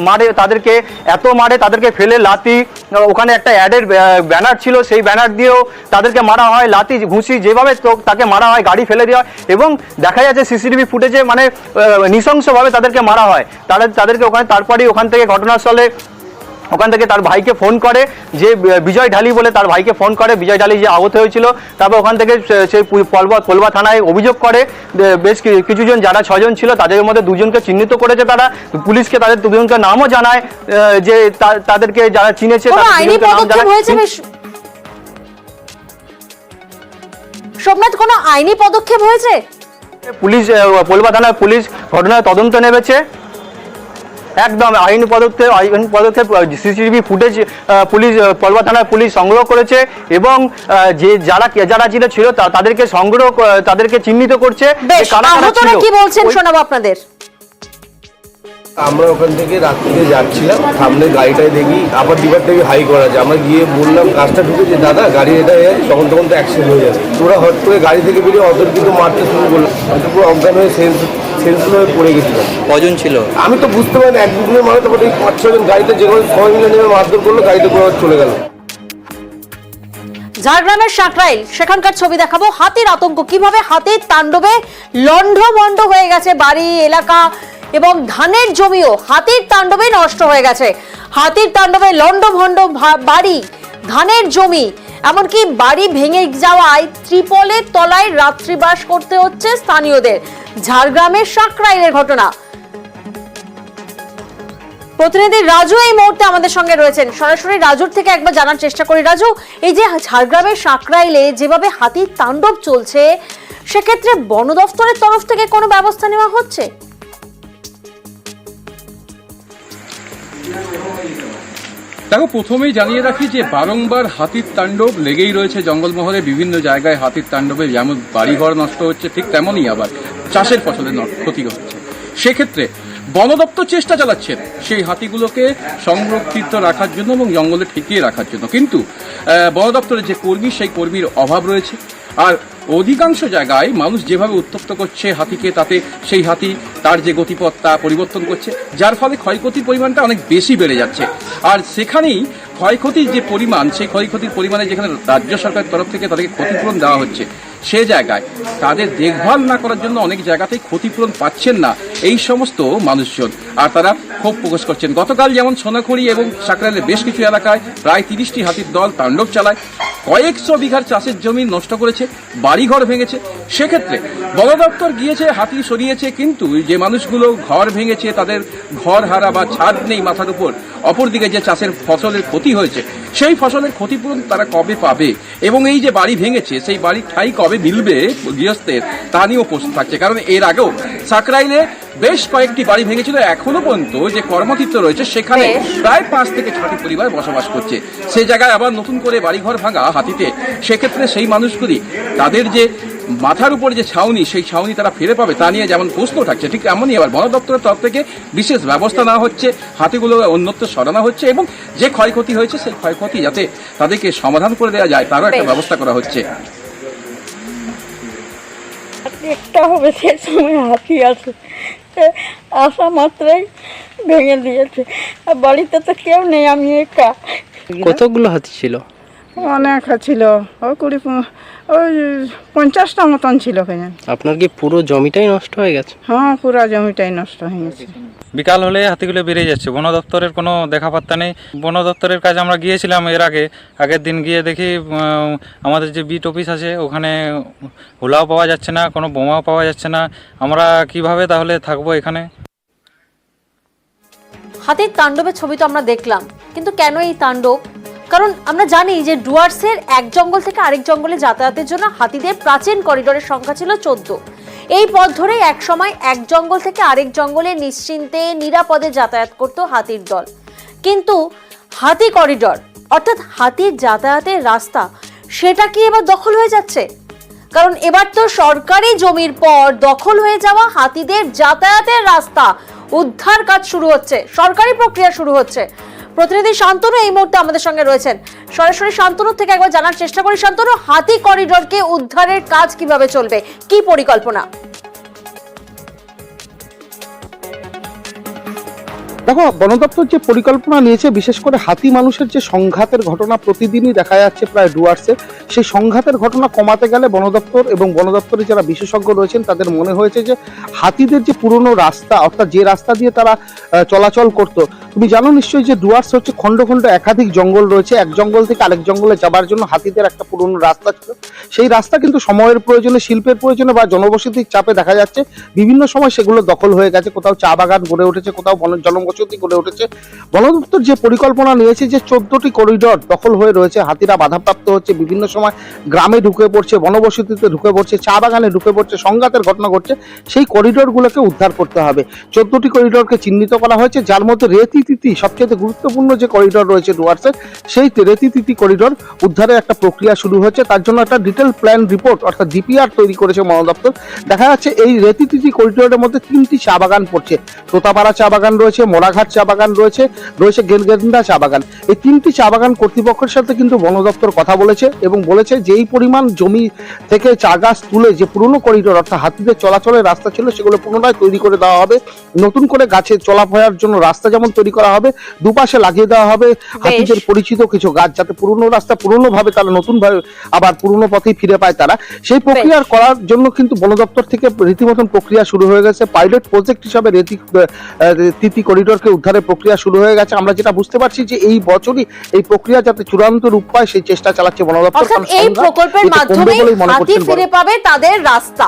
মারে তাদেরকে, এত মারে তাদেরকে ফেলে লাথি, ওখানে একটা অ্যাডের ব্যানার ছিল সেই ব্যানার দিয়েও তাদেরকে মারা হয়, লাথি ঘুষি যেভাবে তাকে মারা হয়, গাড়ি ফেলে দেওয়া। এবং দেখা যাচ্ছে সিসিটিভি ফুটেজে মানে নৃশংসভাবে তাদেরকে মারা হয়। তাদেরকে ওখানে তারপরেই ওখান থেকে ঘটনাস্থলে ওখান থেকে তার ভাইকে ফোন করে, যে বিজয় ঢালি বলে তার ভাইকে ফোন করে, বিজয় ঢালি যে আহত হয়েছিল। তারপর ওখান থেকে সেই পলবা থানায় অভিযোগ করে। বেশ কিছুজন যারা 6 জন ছিল তাদের মধ্যে 2 জনকে চিহ্নিত করেছে তারা, পুলিশকে তাদের 2 জনকে নামও জানায়, যে তাদেরকে যারা চিনেছে সোমনাথ, কোনো আইনি পদক্ষেপ হয়েছে? পুলিশ পলবা থানার পুলিশ ঘটনার তদন্ত নেমেছে। একদম আইনি পদক্ষেপ সিসিটিভি ফুটেজ পুলিশ পলবা থানার পুলিশ সংগ্রহ করেছে এবং যে যারা ছিল তাদেরকে চিহ্নিত করছে। কি বলছেন শোনাবো আপনাদের। আমরা ওখান থেকে রাত্রিতে যাচ্ছিলাম, সামনে গাড়িটায় দেখি আবার ডিবার থেকে হাই করা আছে। আমরা গিয়ে বললাম কাজটা ঢুকেছে দাদা, গাড়ি এটা তখন তো অ্যাক্সিডেন্ট হয়ে যাবে। ওরা হট করে গাড়ি থেকে বেরিয়ে অতর্কিত মারতে শুরু করলো। আমি পুরো অজ্ঞান হয়ে সেন্সলেস হয়ে পড়ে গেছিলাম। কজন ছিল আমি তো বুঝতে পারিনি, 1-2 জনের মারা, তারপরে 5-6 জন গাড়িতে যে কোনো সবাই মিলে নেমে মারধর করলো, গাড়িতে করে চলে গেল। ঝাড়গ্রামের সাকরাইল, সেখানকার ছবি দেখাবো। হাতির আতঙ্ক, কিভাবে হাতির তাণ্ডবে লন্ডভন্ড হয়ে গেছে বাড়ি এলাকা এবং ধানের জমিও হাতির তাণ্ডবে নষ্ট হয়ে গেছে। হাতির তাণ্ডবে লন্ডভন্ড বাড়ি, ধানের জমি, এমনকি বাড়ি ভেঙে যাওয়ায় ত্রিপলের তলায় রাত্রিবাস করতে হচ্ছে স্থানীয়দের। ঝাড়গ্রামের সাকরাইলের ঘটনা। প্রতিনিধি রাজু এই মুহূর্তে আমাদের সঙ্গে রয়েছেন, সরাসরি রাজুর থেকে একবার জানার চেষ্টা করি। রাজু, এই যে ঝাড়গ্রামের সাকরাইলে যেভাবে হাতির তাণ্ডব চলছে, সেক্ষেত্রে বন দফতরের তরফ থেকে কোনো ব্যবস্থা নেওয়া হচ্ছে? দেখো, প্রথমেই জানিয়ে রাখি যে বারংবার হাতির তাণ্ডব লেগেই রয়েছে জঙ্গলমহলে। বিভিন্ন জায়গায় হাতির তাণ্ডবে যেমন বাড়িঘর নষ্ট হচ্ছে, ঠিক তেমনই আবার চাষের ফসলের ক্ষতি হচ্ছে। সেক্ষেত্রে বন দপ্তর চেষ্টা চালাচ্ছেন সেই হাতিগুলোকে সংরক্ষিত রাখার জন্য এবং জঙ্গলে ঠেকিয়ে রাখার জন্য, কিন্তু বন দপ্তরের যে কর্মী, সেই কর্মীর অভাব রয়েছে। আর অধিকাংশ জায়গায় মানুষ যেভাবে উত্তপ্ত করছে হাতিকে, তাতে সেই হাতি তার যে গতিপথ তা পরিবর্তন করছে, যার ফলে ক্ষয়ক্ষতির পরিমাণটা অনেক বেশি বেড়ে যাচ্ছে। আর সেখানেই ক্ষয়ক্ষতির যে পরিমাণ, সেই ক্ষয়ক্ষতির পরিমাণে যেখানে রাজ্য সরকারের তরফ থেকে তাদেরকে ক্ষতিপূরণ দেওয়া হচ্ছে, সে জায়গায় তাদের দেখভাল না করার জন্য অনেক জায়গাতেই ক্ষতিপূরণ পাচ্ছেন না এই সমস্ত মানুষজন, আর তারা ক্ষোভ প্রকাশ করছেন। গতকাল যেমন সোনাখড়ি এবং সাকরাইলের বেশ কিছু এলাকায় প্রায় 30টি হাতির দল তাণ্ডব চালায়, কয়েকশো বিঘার চাষের জমি নষ্ট করেছে, বাড়িঘর ভেঙেছে। সেক্ষেত্রে বন দপ্তর গিয়েছে, হাতি সরিয়েছে, কিন্তু যে মানুষগুলো ঘর ভেঙেছে, তাদের ঘর হারা বা ছাদ নেই মাথার উপর, অপরদিকে যে চাষের ফসলের ক্ষতি হয়েছে, সেই ফসলের ক্ষতিপূরণ তারা কবে পাবে এবং এই যে বাড়ি ভেঙেছে সেই বাড়ির ঠাঁই কবে মিলবে গৃহস্থের, তা নিয়েও প্রশ্ন থাকছে। কারণ এর আগেও সাকরাইলে বেশ কয়েকটি বাড়ি ভেঙেছিল। এখনো পর্যন্ত যে কর্মক্ষেত্র রয়েছে সেখানে প্রায় 5 থেকে 6টি পরিবার বসবাস করছে। সেই জায়গায় আবার নতুন করে বাড়িঘর ভাঙা হাতিতে, সেক্ষেত্রে সেই মানুষগুলি তাদের যে মাথার উপর যে ছাউনি, সেই ছাউনি তারা ফিরে পাবে তা নিয়ে যেমন প্রশ্ন থাকছে, ঠিক এমনই আবার বন দপ্তরের তরফ থেকে বিশেষ ব্যবস্থা নেওয়া হচ্ছে, হাতিগুলো অন্যত্র সরানো হচ্ছে এবং যে ক্ষয়ক্ষতি হয়েছে সেই ক্ষয়ক্ষতি যাতে তাদেরকে সমাধান করে দেওয়া যায় তারও একটা ব্যবস্থা করা হচ্ছে। একটা হবে সেই সময় হাতি আছে, আসা মাত্রই ভেঙে দিয়েছে। আর বাড়িতে তো কেউ নেই, আমি একা। কতগুলো হাতি ছিল? অনেক ছিল, ওই 50টা মতন ছিল। আপনার কি পুরো জমিটাই নষ্ট হয়ে গেছে? হ্যাঁ, পুরো জমিটাই নষ্ট হয়ে গেছে। বিকাল হলে হাতিগুলো বেড়ে যাচ্ছে, বন দপ্তরের কোনো দেখা পাত্তা নেই। বন দপ্তরের কাছে আমরা গিয়েছিলাম এর আগের দিন, গিয়ে দেখি আমাদের যে বিট অফিস আছে ওখানে হুলাও পাওয়া যাচ্ছে না, কোনো বোমাও পাওয়া যাচ্ছে না। আমরা কিভাবে তাহলে থাকবো এখানে? হাতির তাণ্ডবের ছবি তো আমরা দেখলাম, কিন্তু কেন এই তাণ্ডব? কারণ আমরা জানি যে ডুয়ার্সের এক জঙ্গল থেকে আরেক জঙ্গলে যাতায়াতের জন্য হাতিদের প্রাচীন করিডোরের সংখ্যা ছিল 14। এই পথ ধরে এক সময় এক জঙ্গল থেকে আরেক জঙ্গলে নিশ্চিন্তে নিরাপদে যাতায়াত করত হাতির দল। কিন্তু হাতি করিডোর অর্থাৎ হাতির যাতায়াতের রাস্তা সেটা কি এবার দখল হয়ে যাচ্ছে? কারণ এবার তো সরকারি জমির পর দখল হয়ে যাওয়া হাতিদের যাতায়াতের রাস্তা উদ্ধার কাজ শুরু হচ্ছে, সরকারি প্রক্রিয়া শুরু হচ্ছে। প্রতিনিধি শান্তনু এই মুহূর্তে আমাদের সঙ্গে রয়েছেন, সরাসরি শান্তনু থেকে একবার জানার চেষ্টা করি। শান্তনু, হাতি করিডোরকে উদ্ধারের কাজ কিভাবে চলবে, কি পরিকল্পনা? দেখো, বন দপ্তর যে পরিকল্পনা নিয়েছে, বিশেষ করে হাতি মানুষের যে সংঘাতের ঘটনা প্রতিদিনই দেখা যাচ্ছে প্রায় ডুয়ার্সে, সেই সংঘাতের ঘটনা কমাতে গেলে বন দপ্তর এবং বন দপ্তরের যারা বিশেষজ্ঞ রয়েছেন তাদের মনে হয়েছে যে হাতিদের যে পুরনো রাস্তা, অর্থাৎ যে রাস্তা দিয়ে তারা চলাচল করত, তুমি জানো নিশ্চয়ই যে ডুয়ার্স হচ্ছে খণ্ড খণ্ড একাধিক জঙ্গল রয়েছে। এক জঙ্গল থেকে আরেক জঙ্গলে যাবার জন্য হাতিদের একটা পুরনো রাস্তা ছিল। সেই রাস্তা কিন্তু সময়ের প্রয়োজনে, শিল্পের প্রয়োজনে বা জনবসতির চাপে দেখা যাচ্ছে বিভিন্ন সময় সেগুলো দখল হয়ে গেছে। কোথাও চা বাগান গড়ে উঠেছে, কোথাও জনবসতি গড়ে উঠেছে। বন দপ্তর যে পরিকল্পনা নিয়েছে যে 14টি করিডোর দখল হয়ে রয়েছে, হাতিরা বাধাপ্রাপ্ত হচ্ছে, বিভিন্ন সময় গ্রামে ঢুকে পড়ছে, বনবসতিতে ঢুকে পড়ছে, চা বাগানে ঢুকে পড়ছে, সংঘাতের ঘটনা ঘটছে, সেই করিডোরগুলোকে উদ্ধার করতে হবে। 14টি করিডোরকে চিহ্নিত করা হয়েছে, যার মধ্যে রেতি তিতি সবচেয়ে গুরুত্বপূর্ণ যে করিডোর রয়েছে ডুয়ার্সের, সেই রেতি তিতি করিডোর উদ্ধারের একটা প্রক্রিয়া শুরু হয়েছে। তার জন্য একটা ডিটেল প্ল্যান রিপোর্ট অর্থাৎ ডিপিআর তৈরি করেছে বন দপ্তর। দেখা যাচ্ছে এই রেতি তিতি করিডোরের মধ্যে 3টি চা বাগান পড়ছে। তোতাপাড়া চা বাগান রয়েছে, মোড়াঘাট চা বাগান রয়েছে, গেন্দা চা বাগান। এই 3টি চা বাগান কর্তৃপক্ষের সাথে কিন্তু বন দপ্তর কথা বলেছে এবং বলেছে যে এই পরিমাণ জমি থেকে চা গাছ তুলে যে পুরনো করিডোর অর্থাৎ হাতিদের চলাচলের রাস্তা ছিল সেগুলো পুনরায় তৈরি করে দেওয়া হবে। নতুন করে গাছে চলাফেরার জন্য রাস্তা যেমন তৈরি করা হবে, দুপাশে লাগিয়ে দেওয়া হবে হাতিদের পরিচিত কিছু গাছ, যাতে পুরনো রাস্তা পুরনো ভাবে তারা নতুন ভাবে আবার পুরনো পথেই ফিরে পায় তারা। সেই প্রক্রিয়া করার জন্য কিন্তু বন দপ্তর থেকে রীতিমতন প্রক্রিয়া শুরু হয়ে গেছে। পাইলট প্রজেক্ট হিসাবে তিতি করিডোরকে উদ্ধারের প্রক্রিয়া শুরু হয়ে গেছে। আমরা যেটা বুঝতে পারছি যে এই বছরই এই প্রক্রিয়া যাতে চূড়ান্ত রূপ পায় সেই চেষ্টা চালাচ্ছে বন দপ্তর। এই প্রকল্পের মাধ্যমে হাতি ফিরে পাবে তাদের রাস্তা।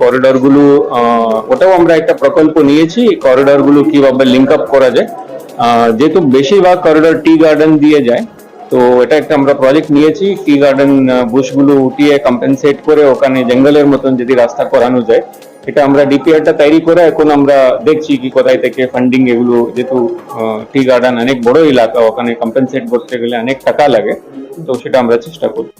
করিডোর গুলো ওটাও আমরা একটা প্রকল্প নিয়েছি, করিডোর গুলো কিভাবে লিঙ্ক আপ করা যায়। যেহেতু বেশিরভাগ করিডোর টি গার্ডেন দিয়ে যায়, তো এটা একটা আমরা প্রজেক্ট নিয়েছি। টি গার্ডেন বুশগুলো উঠিয়ে কম্পেনসেট করে ওখানে জঙ্গলের মতন যদি রাস্তা করানো যায়, এটা আমরা ডিপিআরটা তৈরি করে এখন আমরা দেখছি কি কোথায় থেকে ফান্ডিং এগুলো, যেহেতু টি গার্ডেন অনেক বড় এলাকা, ওখানে কম্পেনসেট করতে গেলে অনেক টাকা লাগে, তো সেটা আমরা চেষ্টা করি।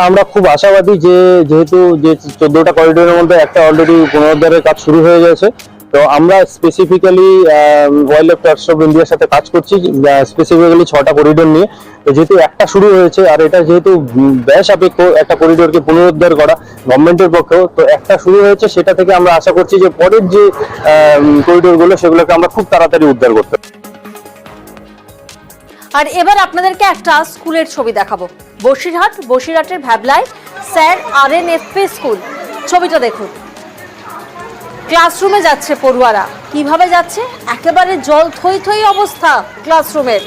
আমরা খুব আশাবাদী যে যেহেতু যে 14টা করিডোরের মধ্যে একটা অলরেডি পুনরুদ্ধারের কাজ শুরু হয়ে গেছে, তো আমরা specifically wild life trust of ইন্ডিয়ার সাথে কাজ করছি স্পেসিফিক্যালি 6টা করিডোর নিয়ে। তো যেহেতু একটা শুরু হয়েছে আর এটা যেহেতু ব্যয় সাপেক্ষ একটা করিডোরকে পুনরুদ্ধার করা গভর্নমেন্টের পক্ষেও, তো একটা শুরু হয়েছে, সেটা থেকে আমরা আশা করছি যে পরের যে করিডোরগুলো সেগুলোকে আমরা খুব তাড়াতাড়ি উদ্ধার করতে। আর এবার আপনাদেরকে একটা স্কুলের ছবি দেখাবো। বসিরহাটের ভ্যাবলায় স্যার RNFP স্কুল। ছবিটা দেখুন, ক্লাসরুমে যাচ্ছে পড়ুয়ারা। কিভাবে যাচ্ছে? একেবারে জল থই থই অবস্থা ক্লাসরুমের।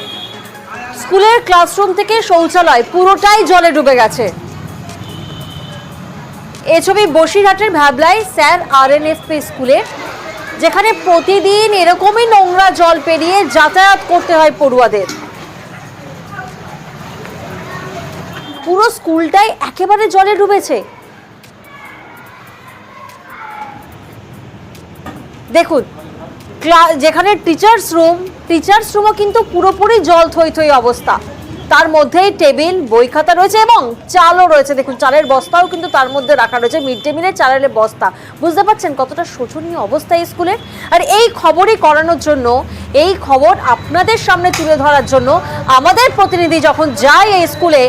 স্কুলের ক্লাসরুম থেকে শৌচালয় পুরোটাই জলে ডুবে গেছে। এই ছবি বসিরহাটের ভ্যাবলায় স্যার RNFP স্কুলে, যেখানে প্রতিদিন এরকমই নোংরা জল পেরিয়ে যাতায়াত করতে হয় পড়ুয়াদের। পুরো স্কুলটাই একেবারে জলে ডুবেছে। দেখুন, যেখানে টিচার্স রুমও কিন্তু পুরোপুরি জল থই থই অবস্থা। তার মধ্যেই টেবিল, বই খাতা রয়েছে এবং চালও রয়েছে। দেখুন, চালের বস্তাও কিন্তু তার মধ্যে রাখা রয়েছে, মিড ডে মিলের চালের বস্তা। বুঝতে পারছেন কতটা শোচনীয় অবস্থা এই স্কুলের। আর এই খবরই করানোর জন্য, এই খবর আপনাদের সামনে তুলে ধরার জন্য আমাদের প্রতিনিধি যখন যায় এই স্কুলে,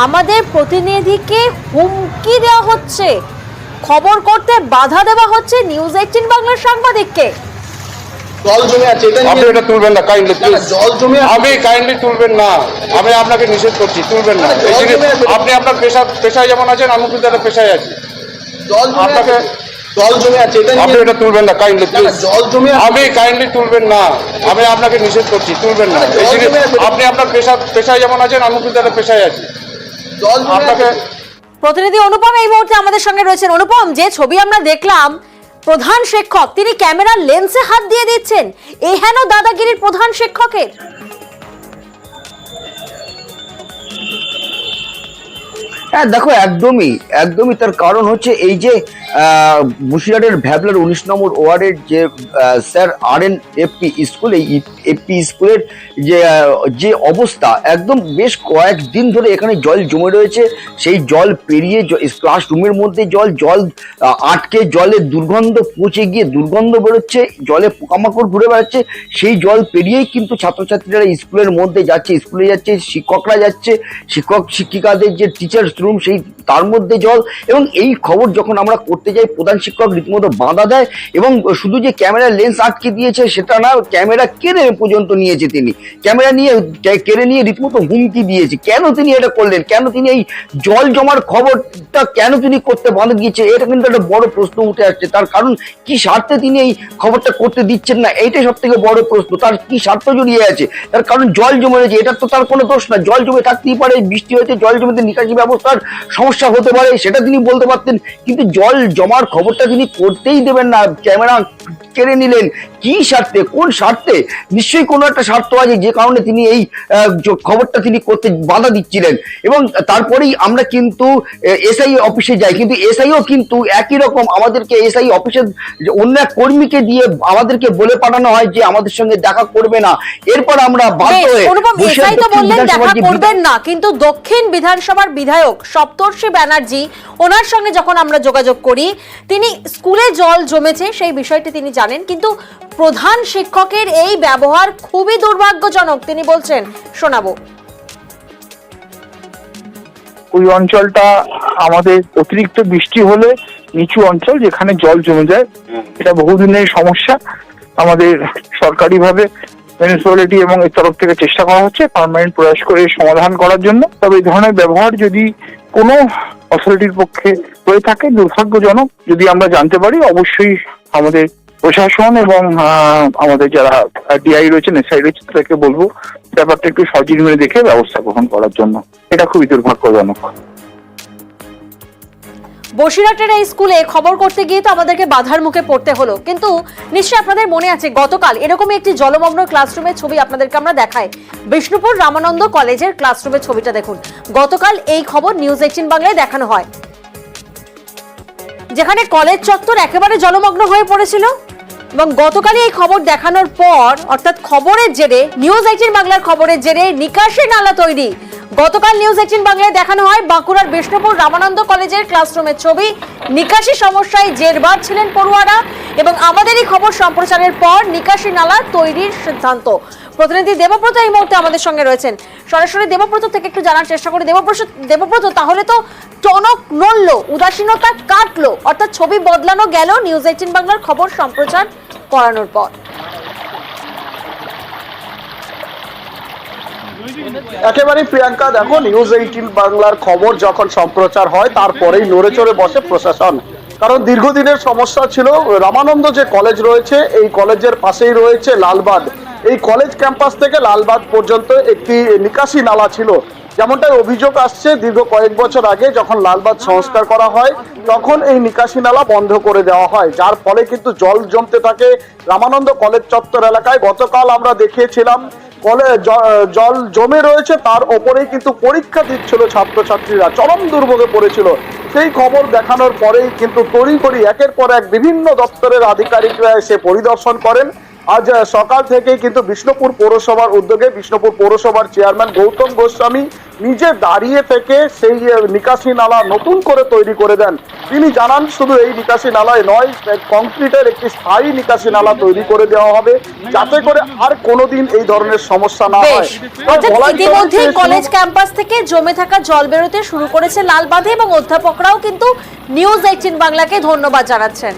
আমাদের প্রতিনিধিকে হুমকি দেওয়া হচ্ছে, খবর করতে বাধা দেওয়া হচ্ছে নিউজ 18 বাংলার সাংবাদিককে। জল জমে আছে, আপনি এটা তুলবেন না কাইন্ডলি, জল জমে আমি কাইন্ডলি তুলবেন না, আমি আপনাকে নিষেধ করছি, তুলবেন না। আপনি আপনার পেশায় যেমন আছেন, আমি কিন্তু একটা পেশায় আছি। আপনাকে জল জমে আছে, আপনি এটা তুলবেন না কাইন্ডলি, জল জমে আমি কাইন্ডলি তুলবেন না, আমি আপনাকে নিষেধ করছি, তুলবেন না। আপনি আপনার পেশায় যেমন আছেন, আমি কিন্তু একটা পেশায় আছি। জল আপনাকে প্রতিনিধি অনুপম এই মুহূর্তে আমাদের সঙ্গে রয়েছেন। অনুপম, যে ছবি আমরা দেখলাম, প্রধান শিক্ষক তিনি ক্যামেরার লেন্সে হাত দিয়ে দিচ্ছেন, এই হেন দাদাগিরির প্রধান শিক্ষকের। হ্যাঁ দেখো, একদমই তার কারণ হচ্ছে এই যে বসিরহাটের ভ্যাবলার 19 নম্বর ওয়ার্ডের যে স্যার RNFP স্কুল, এই এপি স্কুলের যে অবস্থা, একদম বেশ কয়েকদিন ধরে এখানে জল জমে রয়েছে। সেই জল পেরিয়ে ক্লাসরুমের মধ্যে জল আটকে, জলে দুর্গন্ধ পচে গিয়ে দুর্গন্ধ বেরোচ্ছে, জলে পোকামাকড় ঘুরে বেড়াচ্ছে। সেই জল পেরিয়েই কিন্তু ছাত্রছাত্রীরা স্কুলের মধ্যে যাচ্ছে, স্কুলে যাচ্ছে, শিক্ষকরা যাচ্ছে, শিক্ষক শিক্ষিকাদের যে টিচার্স রুম সেই তার মধ্যে জল। এবং এই খবর যখন আমরা করতে যাই, প্রধান শিক্ষক রীতিমতো বাধা দেয় এবং শুধু যে ক্যামেরা লেন্স আটকে দিয়েছে সেটা না, ক্যামেরা কেড়ে পর্যন্ত নিয়েছে। তিনি ক্যামেরা কেড়ে নিয়ে রীতিমতো হুমকি দিয়েছে। কেন তিনি এটা করলেন? কেন তিনি এই জল জমার খবরটা কেন তিনি করতে বাধা দিয়েছে? এটা কিন্তু একটা বড় প্রশ্ন উঠে আসছে। তার কারণ কি স্বার্থে তিনি এই খবরটা করতে দিচ্ছেন না, এইটাই সব থেকে বড় প্রশ্ন। তার কি স্বার্থ জড়িয়ে আছে? তার কারণ জল জমে রয়েছে, এটা তো তার কোনো দোষ না। জল জমে থাকতেই পারে, বৃষ্টি হয়েছে, জল জমেতে নিকাশি ব্যবস্থার সমস্যা হতে পারে, সেটা তিনি বলতে পারতেন, কিন্তু জল জমার খবরটা তিনি করতেই দেবেন না। ক্যামেরা কেড়ে নিলেন কি স্বার্থে? কোন স্বার্থে? নিশ্চয়ই কোনো একটা স্বার্থ আছে, যে কারণে তিনি এই খবরটা তিনি করতে বাধা দিচ্ছিলেন। এবং তারপরেই আমরা কিন্তু এসআই অফিসে যাই, কিন্তু এসআইও কিন্তু একই রকম আমাদেরকে এসআই অফিসের অন্য এক কর্মীকে দিয়ে আমাদেরকে বলে পাঠানো হয় যে আমাদের সঙ্গে দেখা করবে না। এরপর আমরা বাধ্য হয়ে এসআই তো বললেন দেখা করবেন না, কিন্তু দক্ষিণ বিধানসভার বিধায়ক সপ্তর্ষি ব্যানার্জি, ওনার সঙ্গে যখন আমরা যোগাযোগ করি, তিনি স্কুলে জল জমেছে সেই বিষয়টি তিনি জানেন, কিন্তু প্রধান শিক্ষকের এই ব্যবহার খুবই দুর্ভাগ্যজনক তিনি বলছেন। শোনাবো। ওই অঞ্চলটা আমাদের অতিরিক্ত বৃষ্টি হলে নিচু অঞ্চল, যেখানে জল জমে যায়, এটা বহুদিনের সমস্যা। আমাদের সরকারিভাবে মিউনিসিপ্যালিটি এবং এর তরফ থেকে চেষ্টা করা হচ্ছে পার্মানেন্ট প্রয়াস করে সমাধান করার জন্য। তবে এই ধরনের ব্যবহার যদি কোনো অথরিটির পক্ষে হয়ে থাকে দুর্ভাগ্যজনক। যদি আমরা জানতে পারি, অবশ্যই আমাদের প্রশাসন এবং আমাদের যারা ডিআই রয়েছেন, এসআই রয়েছে, তাদেরকে বলবো ব্যাপারটা একটু সজীবে দেখে ব্যবস্থা গ্রহণ করার জন্য। এটা খুবই দুর্ভাগ্যজনক। বসিরহাটের এই স্কুলে খবর করতে গিয়ে তো আমাদেরকে বাধার মুখে পড়তে হলো, কিন্তু নিশ্চয়ই আপনাদের মনে আছে গতকাল এরকমই একটি জলমগ্ন ক্লাসরুমের ছবি আপনাদেরকে আমরা দেখাই। বিষ্ণুপুর রামানন্দ কলেজের ক্লাসরুমের ছবিটা দেখুন। গতকাল এই খবর নিউজ 18 বাংলায় দেখানো হয়, যেখানে কলেজ চত্বর একেবারে জলমগ্ন হয়ে পড়েছিল। এবং গতকালই এই খবর দেখানোর পর, অর্থাৎ খবরের জেরে, নিউজ 18 বাংলার খবরের জেরে নিকাশি নালা তৈরি। গতকাল নিউজ 18 বাংলায় দেখানো হয় বাঁকুড়ার বিষ্ণুপুর রামানন্দ কলেজের ক্লাসরুমের ছবি। নিকাশি সমস্যায় জেরবার ছিলেন পড়ুয়ারা এবং আমাদের এই খবর সম্প্রচারের পর নিকাশি নালা তৈরির সিদ্ধান্ত। প্রতিনিধি দেবব্রত এই মুহূর্তে আমাদের সঙ্গে রয়েছেন, সরাসরি দেবব্রত থেকে একটু জানার চেষ্টা করি। দেবব্রত, তাহলে তো টনক নড়লো, উদাসীনতা কাটলো, অর্থাৎ ছবি বদলানো গেল নিউজ 18 বাংলার খবর সম্প্রচার করানোর পর। একেবারে প্রিয়াঙ্কা, দেখো নিউজ 18 বাংলার খবর যখন সম্প্রচার হয় তারপরেই নড়ে চড়ে বসে প্রশাসন। কারণ দীর্ঘদিনের সমস্যা ছিল, রামানন্দ যে কলেজ রয়েছে এই কলেজের পাশেই রয়েছে লালবাদ। এই কলেজ ক্যাম্পাস থেকে লালবাদ পর্যন্ত একটি নিকাশি নালা ছিল। যেমনটা অভিযোগ আসছে, দীর্ঘ কয়েক বছর আগে যখন লালবাদ সংস্কার করা হয় তখন এই নিকাশি নালা বন্ধ করে দেওয়া হয়, যার ফলে কিন্তু জল জমতে থাকে রামানন্দ কলেজ চত্বর এলাকায়। গতকাল আমরা দেখিয়েছিলাম জল জমে রয়েছে, তার ওপরেই কিন্তু পরীক্ষা দিচ্ছিল ছাত্রছাত্রীরা, চরম দুর্ভোগে পড়েছিল। সেই খবর দেখানোর পরেই কিন্তু তড়িঘড়ি একের পর এক বিভিন্ন দপ্তরের আধিকারিকরা এসে পরিদর্শন করেন। আজ সকাল থেকেই কিন্তু বিষ্ণুপুর পৌরসভার উদ্যোগে বিষ্ণুপুর পৌরসভার চেয়ারম্যান গৌতম গোস্বামী নিজে দাঁড়িয়ে থেকে সেই নিকাশি নালা নতুন করে তৈরি করে দেন। তিনি জানান শুধু এই নিকাশি নালায় নয়, কংক্রিটের একটি স্থায়ী নিকাশি নালা তৈরি করে দেওয়া হবে, যাতে করে আর কোনোদিন এই ধরনের সমস্যা না হয়। ইতিমধ্যে কলেজ ক্যাম্পাস থেকে জমে থাকা জল বেরোতে শুরু করেছে লালবাঁধে এবং অধ্যাপকরাও কিন্তু নিউজ 18 বাংলাকে ধন্যবাদ জানাচ্ছেন।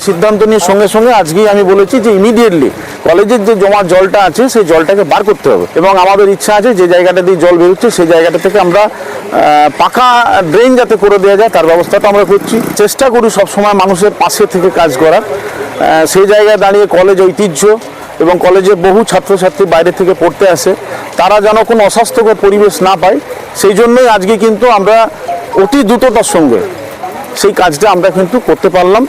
সিদ্ধান্ত নিয়ে সঙ্গে সঙ্গে আজকেই আমি বলেছি যে ইমিডিয়েটলি কলেজের যে জমা জলটা আছে সেই জলটাকে বার করতে হবে এবং আমাদের ইচ্ছা আছে যে জায়গাটা দিয়ে জল বেরোচ্ছে সেই জায়গাটা থেকে আমরা পাকা ড্রেন যাতে করে দেওয়া যায় তার ব্যবস্থাটা আমরা করছি। চেষ্টা করি সবসময় মানুষের পাশে থেকে কাজ করার। সেই জায়গায় দাঁড়িয়ে কলেজ ঐতিহ্য এবং কলেজে বহু ছাত্রছাত্রী বাইরে থেকে পড়তে আসে, তারা যেন কোনো অস্বাস্থ্যকর পরিবেশ না পায়, সেই জন্যই আজকে কিন্তু আমরা অতি দ্রুততার সঙ্গে সেই কাজটা আমরা কিন্তু করতে পারলাম।